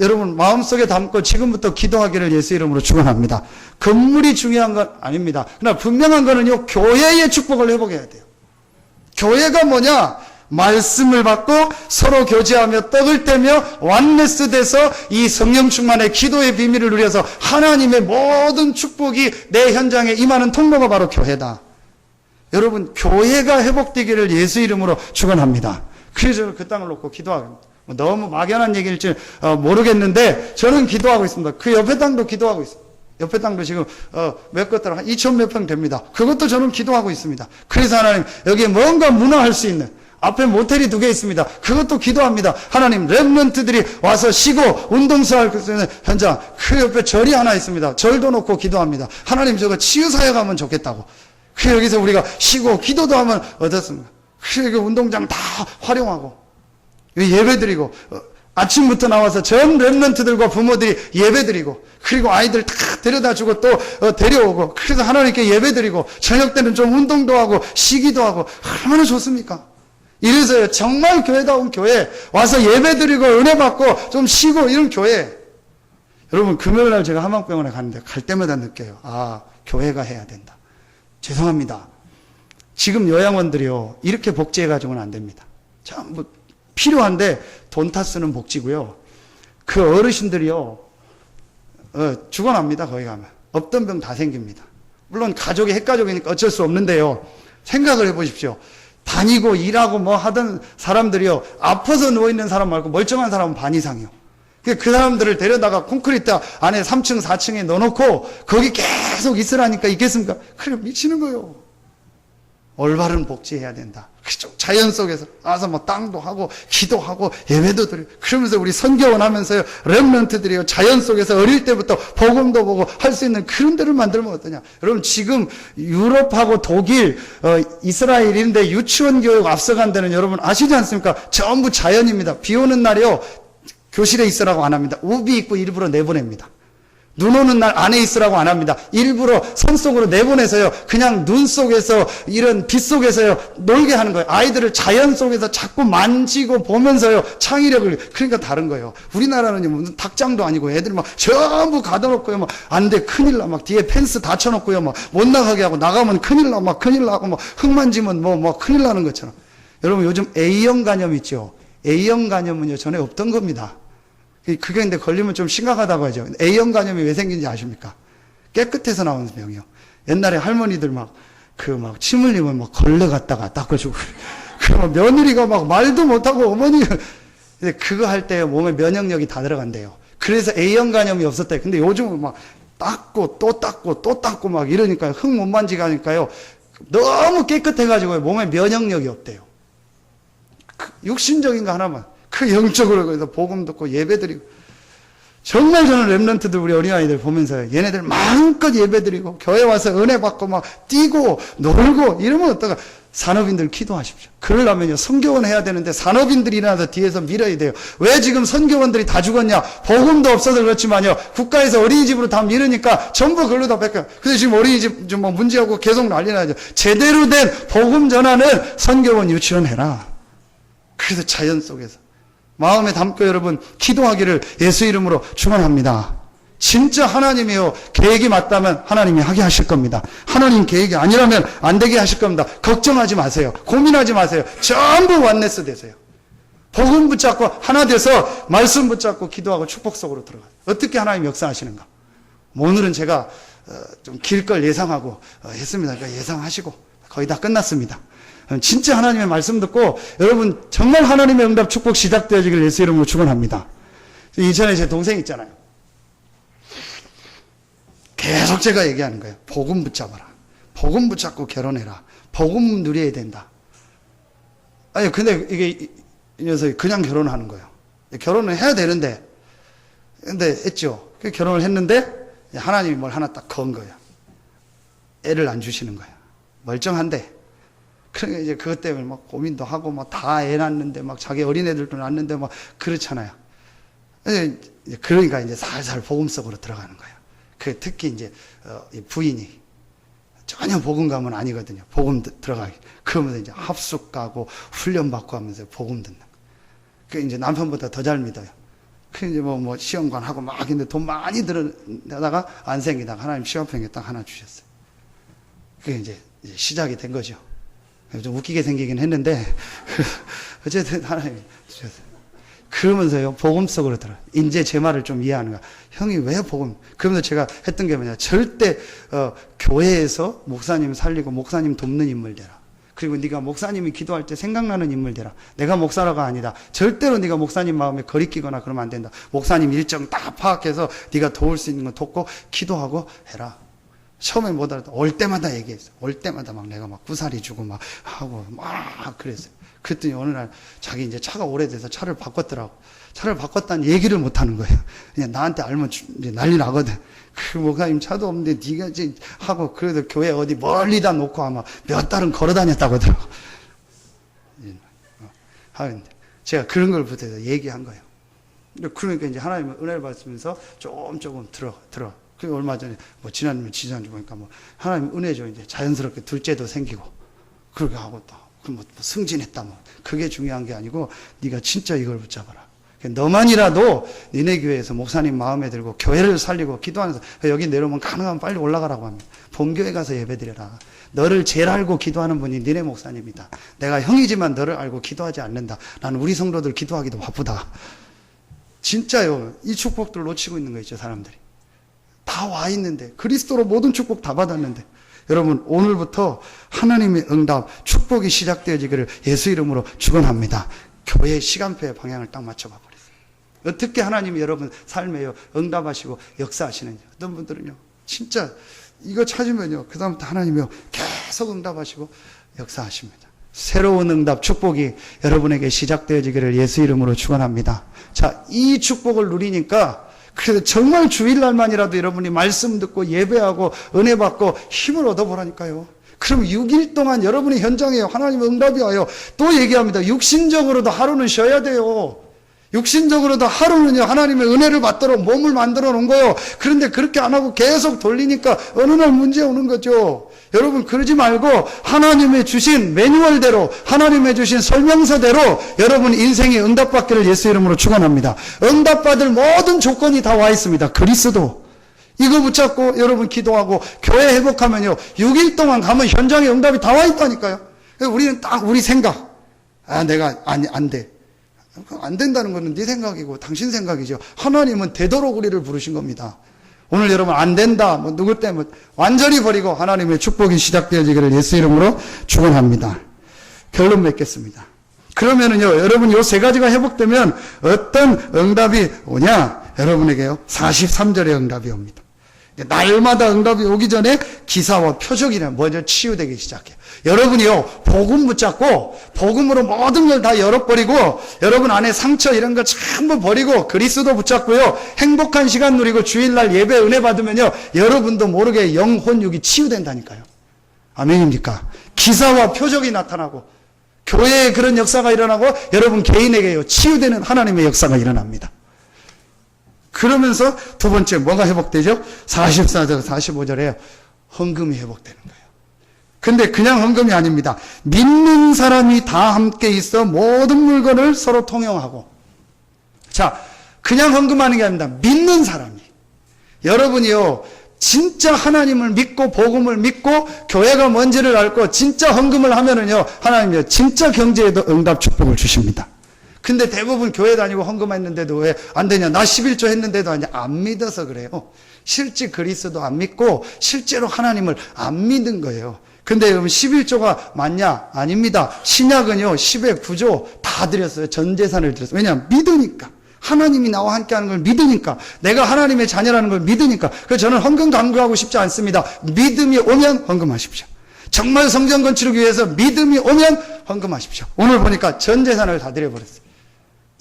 여러분 마음속에 담고 지금부터 기도하기를 예수 이름으로 축원합니다. 건물이 중요한 건 아닙니다. 그러나 분명한 거는요, 교회의 축복을 회복해야 돼요. 교회가 뭐냐? 말씀을 받고 서로 교제하며 떡을 떼며 완네스 돼서 이 성령 충만의 기도의 비밀을 누려서 하나님의 모든 축복이 내 현장에 임하는 통로가 바로 교회다. 여러분 교회가 회복되기를 예수 이름으로 축원합니다. 그래서 그 땅을 놓고 기도하고, 너무 막연한 얘기일지 모르겠는데 저는 기도하고 있습니다. 그 옆에 땅도 기도하고 있습니다. 옆에 땅도 지금 몇 것들 한 2천 몇 평 됩니다. 그것도 저는 기도하고 있습니다. 그래서 하나님 여기에 뭔가 문화할 수 있는, 앞에 모텔이 2개 있습니다. 그것도 기도합니다. 하나님 렘넌트들이 와서 쉬고 운동수할 수 있는 현장, 그 옆에 절이 하나 있습니다. 절도 놓고 기도합니다. 하나님 저거 치유사역 하면 좋겠다고. 그 여기서 우리가 쉬고 기도도 하면 어떻습니까? 그 여기 운동장 다 활용하고 예배드리고 아침부터 나와서 전 렘넌트들과 부모들이 예배드리고, 그리고 아이들 다 데려다주고 또 데려오고, 그래서 하나님께 예배드리고 저녁 때는 좀 운동도 하고 쉬기도 하고, 얼마나 좋습니까? 이래서요 정말 교회다운 교회, 와서 예배드리고 은혜 받고 좀 쉬고 이런 교회. 여러분 금요일날 제가 한방병원에 가는데 갈 때마다 느껴요. 아, 교회가 해야 된다. 죄송합니다. 지금 요양원들이요 이렇게 복지해가지고는 안 됩니다. 전부 필요한데 돈 타 쓰는 복지고요. 그 어르신들이요 죽어납니다. 거기 가면 없던 병 다 생깁니다. 물론 가족이 핵가족이니까 어쩔 수 없는데요, 생각을 해보십시오. 다니고 일하고 뭐 하던 사람들이요 아파서 누워있는 사람 말고 멀쩡한 사람은 반 이상이요. 그 사람들을 데려다가 콘크리트 안에 3층 4층에 넣어놓고 거기 계속 있으라니까 있겠습니까? 그래 미치는 거예요. 올바른 복지해야 된다. 자연 속에서 와서 뭐 땅도 하고 기도하고 예배도 드리고, 그러면서 우리 선교원 하면서요 렘넌트들이요 자연 속에서 어릴 때부터 복음도 보고 할 수 있는 그런 데를 만들면 어떠냐. 여러분 지금 유럽하고 독일 이스라엘인데 유치원 교육 앞서간 데는 여러분 아시지 않습니까? 전부 자연입니다. 비 오는 날이요 교실에 있으라고 안 합니다. 우비 입고 일부러 내보냅니다. 눈 오는 날 안에 있으라고 안 합니다. 일부러 선 속으로 내보내서요 그냥 눈 속에서 이런 빛 속에서요 놀게 하는 거예요. 아이들을 자연 속에서 자꾸 만지고 보면서요 창의력을, 그러니까 다른 거예요. 우리나라는 무슨 닭장도 아니고 애들 막 전부 가둬놓고요 막 안 돼 큰일 나 막 뒤에 펜스 닫혀놓고요 막 못 나가게 하고, 나가면 큰일 나 막 큰일 나고 막 흙 만지면 뭐 큰일 나는 것처럼. 여러분 요즘 A형 간염 있죠. A형 간염은요 전에 없던 겁니다. 그게 근데 걸리면 좀 심각하다고 하죠. A형 간염이 왜 생긴지 아십니까? 깨끗해서 나오는 병이요. 옛날에 할머니들 막 침 흘리면 막 걸레 갖다가 닦아주고, 그러면 며느리가 막 말도 못하고 어머니, 그거 할 때 몸에 면역력이 다 들어간대요. 그래서 A형 간염이 없었대요. 근데 요즘은 막 닦고 또 닦고 또 닦고 막 이러니까요. 흙 못 만지게 하니까요. 너무 깨끗해가지고 몸에 면역력이 없대요. 육신적인 거 하나만. 그 영적으로 그래서 복음 듣고 예배 드리고. 정말 저는 렘넌트들 우리 어린아이들 보면서 얘네들 마음껏 예배드리고 교회 와서 은혜 받고 막 뛰고 놀고 이러면 어떡하 산업인들 기도하십시오. 그러려면요 선교원 해야 되는데 산업인들이 일어나서 뒤에서 밀어야 돼요. 왜 지금 선교원들이 다 죽었냐? 복음도 없어서 그렇지만요 국가에서 어린이집으로 다 밀으니까 전부 그걸로 다 뺏겨요. 근데 지금 어린이집 좀 뭐 문제하고 계속 난리 나죠. 제대로 된 복음 전하는 선교원 유치원 해라. 그래서 자연 속에서 마음에 담고 여러분 기도하기를 예수 이름으로 축원합니다. 진짜 하나님이요 계획이 맞다면 하나님이 하게 하실 겁니다. 하나님 계획이 아니라면 안 되게 하실 겁니다. 걱정하지 마세요. 고민하지 마세요. 전부 원네스 되세요. 복음 붙잡고 하나 돼서 말씀 붙잡고 기도하고 축복 속으로 들어가요. 어떻게 하나님 역사하시는가? 오늘은 제가 좀 길 걸 예상하고 했습니다. 그러니까 예상하시고 거의 다 끝났습니다. 진짜 하나님의 말씀 듣고 여러분 정말 하나님의 응답 축복 시작되어지길 예수 이름으로 축원합니다. 이전에 제 동생 있잖아요. 계속 제가 얘기하는 거예요. 복음 붙잡아라. 복음 붙잡고 결혼해라. 복음 누려야 된다. 아니 근데 이게 이 녀석이 그냥 결혼하는 거예요. 결혼을 해야 되는데 근데 했죠. 결혼을 했는데 하나님이 뭘 하나 딱 건 거예요. 애를 안 주시는 거예요. 멀쩡한데 그러니까 이제 그것 때문에 막 고민도 하고 막 다 애 낳는데 막 자기 어린애들도 낳는데 막 그렇잖아요. 그러니까 이제 살살 복음 속으로 들어가는 거예요. 그 특히 이제 부인이 전혀 복음감은 아니거든요. 복음 들어가기. 그러면서 이제 합숙 가고 훈련 받고 하면서 복음 듣는. 그 이제 남편보다 더 잘 믿어요. 그 이제 뭐 시험관 하고 막 근데 돈 많이 들어다가 안 생기다가 하나님 시험평에 딱 하나 주셨어요. 그게 이제 시작이 된 거죠. 좀 웃기게 생기긴 했는데 어쨌든 하나님이 주셨어요. 그러면서요 복음 속으로 들어. 이제 제 말을 좀 이해하는 거야. 형이 왜 복음? 그러면서 제가 했던 게 뭐냐? 절대 교회에서 목사님 살리고 목사님 돕는 인물 되라. 그리고 네가 목사님이 기도할 때 생각나는 인물 되라. 내가 목사라가 아니다. 절대로 네가 목사님 마음에 거리끼거나 그러면 안 된다. 목사님 일정 딱 파악해서 네가 도울 수 있는 거 돕고 기도하고 해라. 처음에 못 알아도 올 때마다 얘기했어. 올 때마다 막 내가 막 구사리 주고 막 하고 막 그랬어요. 그랬더니 어느 날 자기 이제 차가 오래돼서 차를 바꿨더라고. 차를 바꿨다는 얘기를 못 하는 거예요. 그냥 나한테 알면 이제 난리 나거든. 그 목사님 차도 없는데 네가 이제 하고 그래도 교회 어디 멀리다 놓고 아마 몇 달은 걸어 다녔다고 하더라고. 하는데 제가 그런 걸 부터해서 얘기한 거예요. 그러니까 이제 하나님의 은혜를 받으면서 조금 들어. 그 얼마 전에 뭐 지난주 보니까 뭐 하나님 은혜죠. 이제 자연스럽게 둘째도 생기고 그렇게 하고 또 뭐 승진했다 뭐 그게 중요한 게 아니고 네가 진짜 이걸 붙잡아라. 너만이라도 니네 교회에서 목사님 마음에 들고 교회를 살리고 기도하면서 여기 내려오면 가능하면 빨리 올라가라고 합니다. 본교회 가서 예배드려라. 너를 제일 알고 기도하는 분이 니네 목사님이다. 내가 형이지만 너를 알고 기도하지 않는다. 나는 우리 성도들 기도하기도 바쁘다. 진짜요. 이 축복들 놓치고 있는 거 있죠 사람들이. 다 와 있는데 그리스도로 모든 축복 다 받았는데 여러분 오늘부터 하나님의 응답 축복이 시작되어지기를 예수 이름으로 축원합니다. 교회의 시간표의 방향을 딱 맞춰봐 버렸어요. 어떻게 하나님이 여러분 삶에요 응답하시고 역사하시는지. 어떤 분들은요 진짜 이거 찾으면요 그 다음부터 하나님이요 계속 응답하시고 역사하십니다. 새로운 응답 축복이 여러분에게 시작되어지기를 예수 이름으로 축원합니다. 자, 이 축복을 누리니까 그래서 정말 주일날만이라도 여러분이 말씀 듣고 예배하고 은혜 받고 힘을 얻어보라니까요. 그럼 6일 동안 여러분이 현장에 하나님의 응답이 와요. 또 얘기합니다. 육신적으로도 하루는 쉬어야 돼요. 육신적으로도 하루는요 하나님의 은혜를 받도록 몸을 만들어 놓은 거예요. 그런데 그렇게 안 하고 계속 돌리니까 어느 날 문제 오는 거죠. 여러분 그러지 말고 하나님의 주신 매뉴얼대로 하나님의 주신 설명서대로 여러분 인생의 응답받기를 예수 이름으로 축원합니다. 응답받을 모든 조건이 다 와 있습니다. 그리스도 이거 붙잡고 여러분 기도하고 교회 회복하면요 6일 동안 가면 현장에 응답이 다 와 있다니까요. 우리는 딱 우리 생각 내가 안 돼. 안 된다는 것은 네 생각이고 당신 생각이죠. 하나님은 되도록 우리를 부르신 겁니다. 오늘 여러분 안 된다 뭐 누구 때문에 완전히 버리고 하나님의 축복이 시작되어지기를 예수 이름으로 축원합니다. 결론 맺겠습니다. 그러면은요 여러분 요 세 가지가 회복되면 어떤 응답이 오냐? 여러분에게요 43절의 응답이 옵니다. 날마다 응답이 오기 전에 기사와 표적이란 먼저 치유되기 시작해요. 여러분이요, 복음 붙잡고 복음으로 모든 걸 다 열어버리고 여러분 안에 상처 이런 거 전부 버리고 그리스도 붙잡고요, 행복한 시간 누리고 주일날 예배 은혜 받으면요, 여러분도 모르게 영혼육이 치유된다니까요. 아멘입니까? 기사와 표적이 나타나고 교회에 그런 역사가 일어나고 여러분 개인에게요, 치유되는 하나님의 역사가 일어납니다. 그러면서 두 번째 뭐가 회복되죠? 44절 45절에 헌금이 회복되는 거예요. 근데 그냥 헌금이 아닙니다. 믿는 사람이 다 함께 있어 모든 물건을 서로 통용하고. 자, 그냥 헌금하는 게 아닙니다. 믿는 사람이. 여러분이요, 진짜 하나님을 믿고 복음을 믿고 교회가 뭔지를 알고 진짜 헌금을 하면은요, 하나님이요, 진짜 경제에도 응답 축복을 주십니다. 근데 대부분 교회 다니고 헌금했는데도 왜 안 되냐? 나 11조 했는데도 안 믿어서 그래요. 실제 그리스도 안 믿고 실제로 하나님을 안 믿는 거예요. 근데 여러분 11조가 맞냐? 아닙니다. 신약은요 10의 9조 다 드렸어요. 전 재산을 드렸어요. 왜냐하면 믿으니까. 하나님이 나와 함께하는 걸 믿으니까. 내가 하나님의 자녀라는 걸 믿으니까. 그래서 저는 헌금 강구하고 싶지 않습니다. 믿음이 오면 헌금하십시오. 정말 성전 건축을 위해서 믿음이 오면 헌금하십시오. 오늘 보니까 전 재산을 다 드려버렸어요.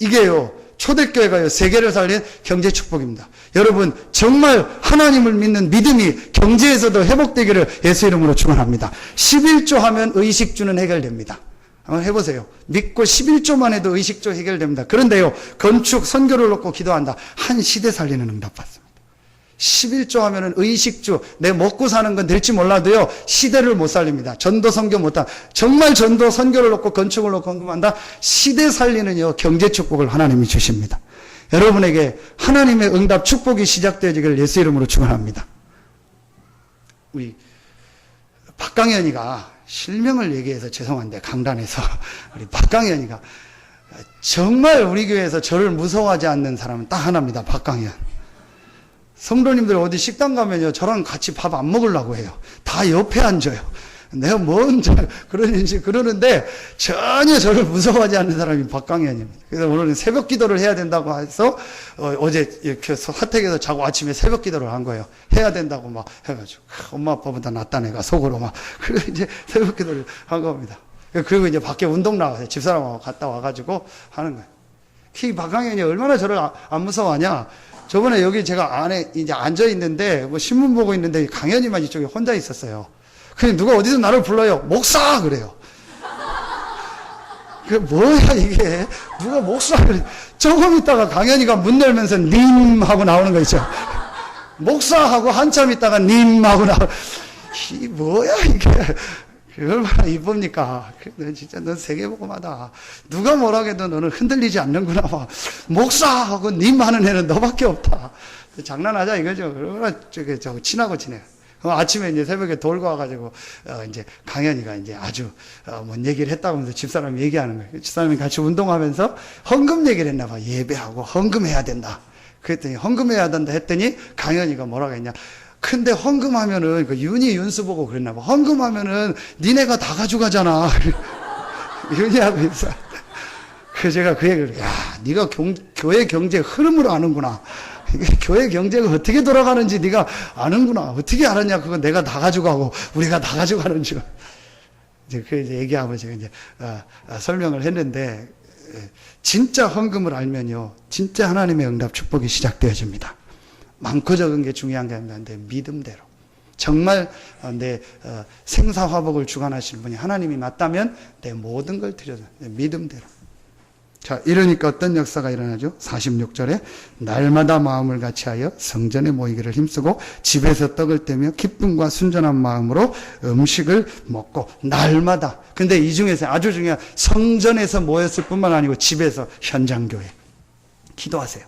이게요, 초대교회가요, 세계를 살린 경제 축복입니다. 여러분, 정말 하나님을 믿는 믿음이 경제에서도 회복되기를 예수 이름으로 축원합니다. 11조 하면 의식주는 해결됩니다. 한번 해보세요. 믿고 11조만 해도 의식주 해결됩니다. 그런데요, 건축, 선교를 놓고 기도한다. 한 시대 살리는 응답 받습니다. 11조 하면은 의식주, 내 먹고 사는 건 될지 몰라도요, 시대를 못 살립니다. 전도 선교 못한다. 정말 전도 선교를 놓고 건축을 놓고 헌금한다. 시대 살리는요, 경제 축복을 하나님이 주십니다. 여러분에게 하나님의 응답 축복이 시작되어지기를 예수 이름으로 축원합니다. 우리 박강현이가 실명을 얘기해서 죄송한데 강단에서 우리 박강현이가 정말 우리 교회에서 저를 무서워하지 않는 사람은 딱 하나입니다. 박강현. 성도님들 어디 식당 가면요, 저랑 같이 밥 안 먹으려고 해요. 다 옆에 앉아요. 내가 그러는데 전혀 저를 무서워하지 않는 사람이 박강현입니다. 그래서 오늘은 새벽 기도를 해야 된다고 해서 어제 이렇게 사택에서 자고 아침에 새벽 기도를 한 거예요. 해야 된다고 막 해가지고 엄마 아빠보다 낫다 내가 속으로 막 그리고 이제 새벽 기도를 한 겁니다. 그리고 이제 밖에 운동 나가서 집사람하고 갔다 와가지고 하는 거예요. 이 박강현이 얼마나 저를 안 무서워하냐? 저번에 여기 제가 안에 이제 앉아 있는데 뭐 신문 보고 있는데 강현이만 이쪽에 혼자 있었어요. 그냥 누가 어디서 나를 불러요. 목사 그래요. 그 뭐야 이게? 누가 목사를? 조금 있다가 강현이가 문 열면서 님 하고 나오는 거 있죠. 목사하고 한참 있다가 님 하고 이 뭐야 이게? 얼마나 이쁩니까? 넌 진짜 넌 세계복음하다. 누가 뭐라 해도 너는 흔들리지 않는구나. 목사하고 님 하는 애는 너밖에 없다. 장난하자 이거죠. 얼마나 저 친하고 지내. 아침에 이제 새벽에 돌고 와가지고 이제 강현이가 이제 아주 뭔 얘기를 했다고 하면서 집사람이 얘기하는 거예요. 집사람이 같이 운동하면서 헌금 얘기를 했나 봐. 예배하고 헌금해야 된다. 그랬더니 헌금해야 된다 했더니 강현이가 뭐라고 했냐? 근데 헌금하면은 그 윤희 윤수 보고 그랬나 봐. 헌금하면은 니네가 다 가져가잖아. 윤희하고 인사. 그래서 제가 그 얘기를, 야, 네가 교회 경제 흐름을 아는구나. 교회 경제가 어떻게 돌아가는지 네가 아는구나. 어떻게 알았냐? 그건 내가 다 가져가고 우리가 다 가져가는 줄. 이제 그 이제 얘기하면 제가 이제 설명을 했는데, 진짜 헌금을 알면요, 진짜 하나님의 응답 축복이 시작되어집니다. 많고 적은 게 중요한 게 아니라 내 믿음대로. 정말 내 생사화복을 주관하시는 분이 하나님이 맞다면 내 모든 걸 드려줘. 내 믿음대로. 자, 이러니까 어떤 역사가 일어나죠? 46절에 날마다 마음을 같이하여 성전에 모이기를 힘쓰고 집에서 떡을 떼며 기쁨과 순전한 마음으로 음식을 먹고 날마다. 근데 이 중에서 아주 중요한 성전에서 모였을 뿐만 아니고 집에서 현장교회. 기도하세요.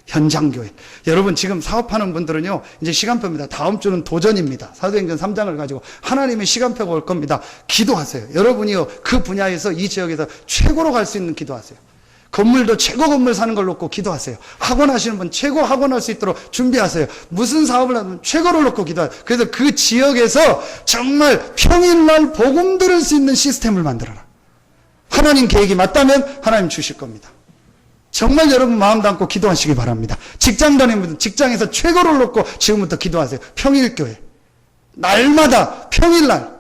현장교회. 여러분 지금 사업하는 분들은요, 이제 시간표입니다. 다음 주는 도전입니다. 사도행전 3장을 가지고 하나님의 시간표가 올 겁니다. 기도하세요. 여러분이요, 그 분야에서 이 지역에서 최고로 갈 수 있는 기도하세요. 건물도 최고 건물 사는 걸 놓고 기도하세요. 학원 하시는 분 최고 학원 할 수 있도록 준비하세요. 무슨 사업을 하면 최고를 놓고 기도하세요. 그래서 그 지역에서 정말 평일날 복음 들을 수 있는 시스템을 만들어라. 하나님 계획이 맞다면 하나님 주실 겁니다. 정말 여러분 마음 담고 기도하시기 바랍니다. 직장 다니는 분들 직장에서 최고를 놓고 지금부터 기도하세요. 평일교회. 날마다 평일날.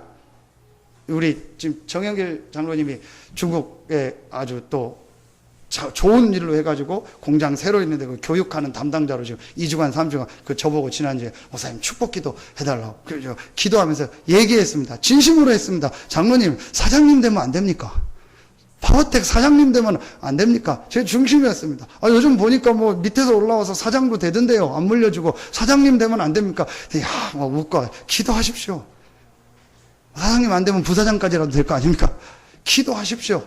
우리 지금 정영길 장로님이 중국에 아주 또 좋은 일로 해가지고 공장 새로 있는데 그 교육하는 담당자로 지금 2주간 3주간 저보고 지난주에 목사님 축복 기도 해달라고 그래서 기도하면서 얘기했습니다. 진심으로 했습니다. 장로님 사장님 되면 안 됩니까? 파워텍 사장님 되면 안 됩니까? 제 중심이었습니다. 요즘 보니까 뭐 밑에서 올라와서 사장도 되던데요. 안 물려주고 사장님 되면 안 됩니까? 막 웃고 기도하십시오. 사장님 안 되면 부사장까지라도 될 거 아닙니까? 기도하십시오.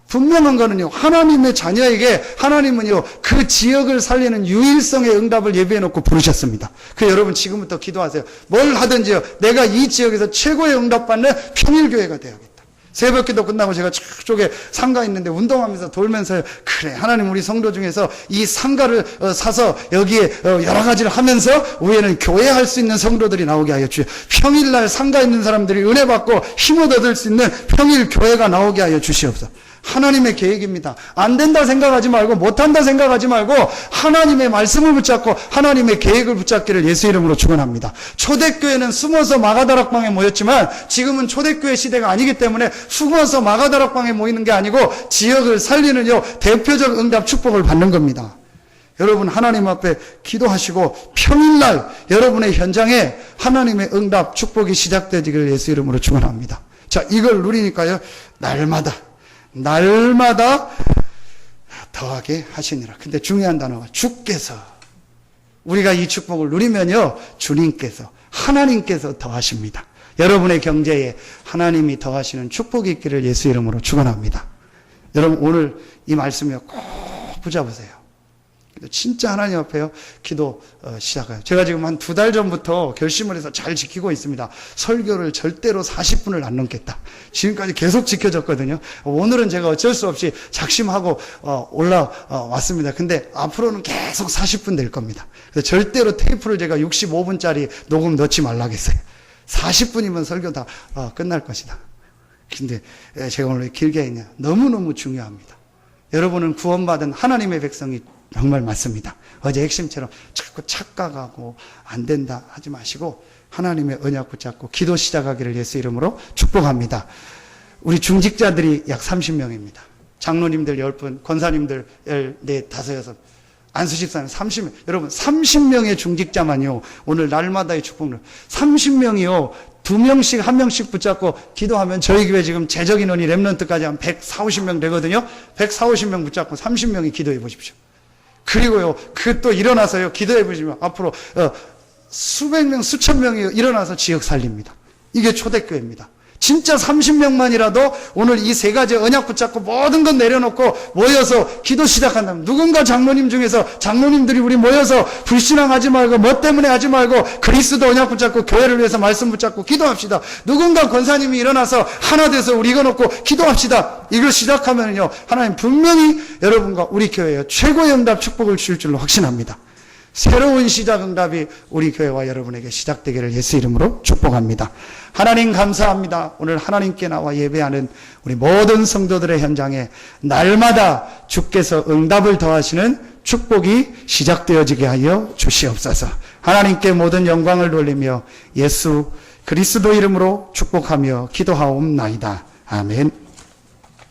분명한 거는요, 하나님의 자녀에게 하나님은요, 그 지역을 살리는 유일성의 응답을 예비해 놓고 부르셨습니다. 여러분 지금부터 기도하세요. 뭘 하든지요, 내가 이 지역에서 최고의 응답받는 평일교회가 되어야겠다. 새벽 기도 끝나고 제가 저쪽에 상가 있는데 운동하면서 돌면서 그래 하나님 우리 성도 중에서 이 상가를 사서 여기에 여러 가지를 하면서 위에는 교회할 수 있는 성도들이 나오게 하여 주시오. 평일날 상가 있는 사람들이 은혜 받고 힘을 얻을 수 있는 평일 교회가 나오게 하여 주시옵소서. 하나님의 계획입니다. 안 된다 생각하지 말고 못한다 생각하지 말고 하나님의 말씀을 붙잡고 하나님의 계획을 붙잡기를 예수 이름으로 축원합니다. 초대교회는 숨어서 마가다락방에 모였지만 지금은 초대교회 시대가 아니기 때문에 숨어서 마가다락방에 모이는 게 아니고 지역을 살리는요 대표적 응답 축복을 받는 겁니다. 여러분 하나님 앞에 기도하시고 평일날 여러분의 현장에 하나님의 응답 축복이 시작되기를 예수 이름으로 축원합니다. 자, 이걸 누리니까요 날마다 더하게 하시니라. 근데 중요한 단어가 주께서. 우리가 이 축복을 누리면요 주님께서 하나님께서 더하십니다. 여러분의 경제에 하나님이 더하시는 축복이 있기를 예수 이름으로 축원합니다. 여러분 오늘 이 말씀을 꼭 붙잡으세요. 진짜 하나님 앞에요 기도 시작해요. 제가 지금 한 2달 전부터 결심을 해서 잘 지키고 있습니다. 설교를 절대로 40분을 안 넘겠다. 지금까지 계속 지켜졌거든요. 오늘은 제가 어쩔 수 없이 작심하고 올라왔습니다. 근데 앞으로는 계속 40분 될 겁니다. 그래서 절대로 테이프를 제가 65분짜리 녹음 넣지 말라겠어요. 40분이면 설교 다 끝날 것이다. 근데 제가 오늘 길게 했냐, 너무너무 중요합니다. 여러분은 구원받은 하나님의 백성이 정말 맞습니다. 어제 핵심처럼 자꾸 착각하고 안 된다 하지 마시고 하나님의 언약 붙잡고 기도 시작하기를 예수 이름으로 축복합니다. 우리 중직자들이 약 30명입니다. 장로님들 10분, 권사님들 14, 5, 안수집사님 30명. 여러분 30명의 중직자만요 오늘 날마다의 축복을 30명이요 2명씩 1명씩 붙잡고 기도하면 저희 교회 지금 재적 인원이 렘넌트까지 한 140, 50명 되거든요. 140, 50명 붙잡고 30명이 기도해 보십시오. 그리고요, 또 일어나서요, 기도해 보시면 앞으로 수백 명, 수천 명이 일어나서 지역 살립니다. 이게 초대교회입니다. 진짜 30명만이라도 오늘 이 3가지 언약 붙잡고 모든 것 내려놓고 모여서 기도 시작한다면 누군가 장로님 중에서 장로님들이 우리 모여서 불신앙하지 말고 뭐 때문에 하지 말고 그리스도 언약 붙잡고 교회를 위해서 말씀 붙잡고 기도합시다. 누군가 권사님이 일어나서 하나 돼서 우리 이거 놓고 기도합시다. 이걸 시작하면요 하나님 분명히 여러분과 우리 교회에 최고의 응답 축복을 주실 줄로 확신합니다. 새로운 시작 응답이 우리 교회와 여러분에게 시작되기를 예수 이름으로 축복합니다. 하나님 감사합니다. 오늘 하나님께 나와 예배하는 우리 모든 성도들의 현장에 날마다 주께서 응답을 더하시는 축복이 시작되어지게 하여 주시옵소서. 하나님께 모든 영광을 돌리며 예수 그리스도 이름으로 축복하며 기도하옵나이다. 아멘.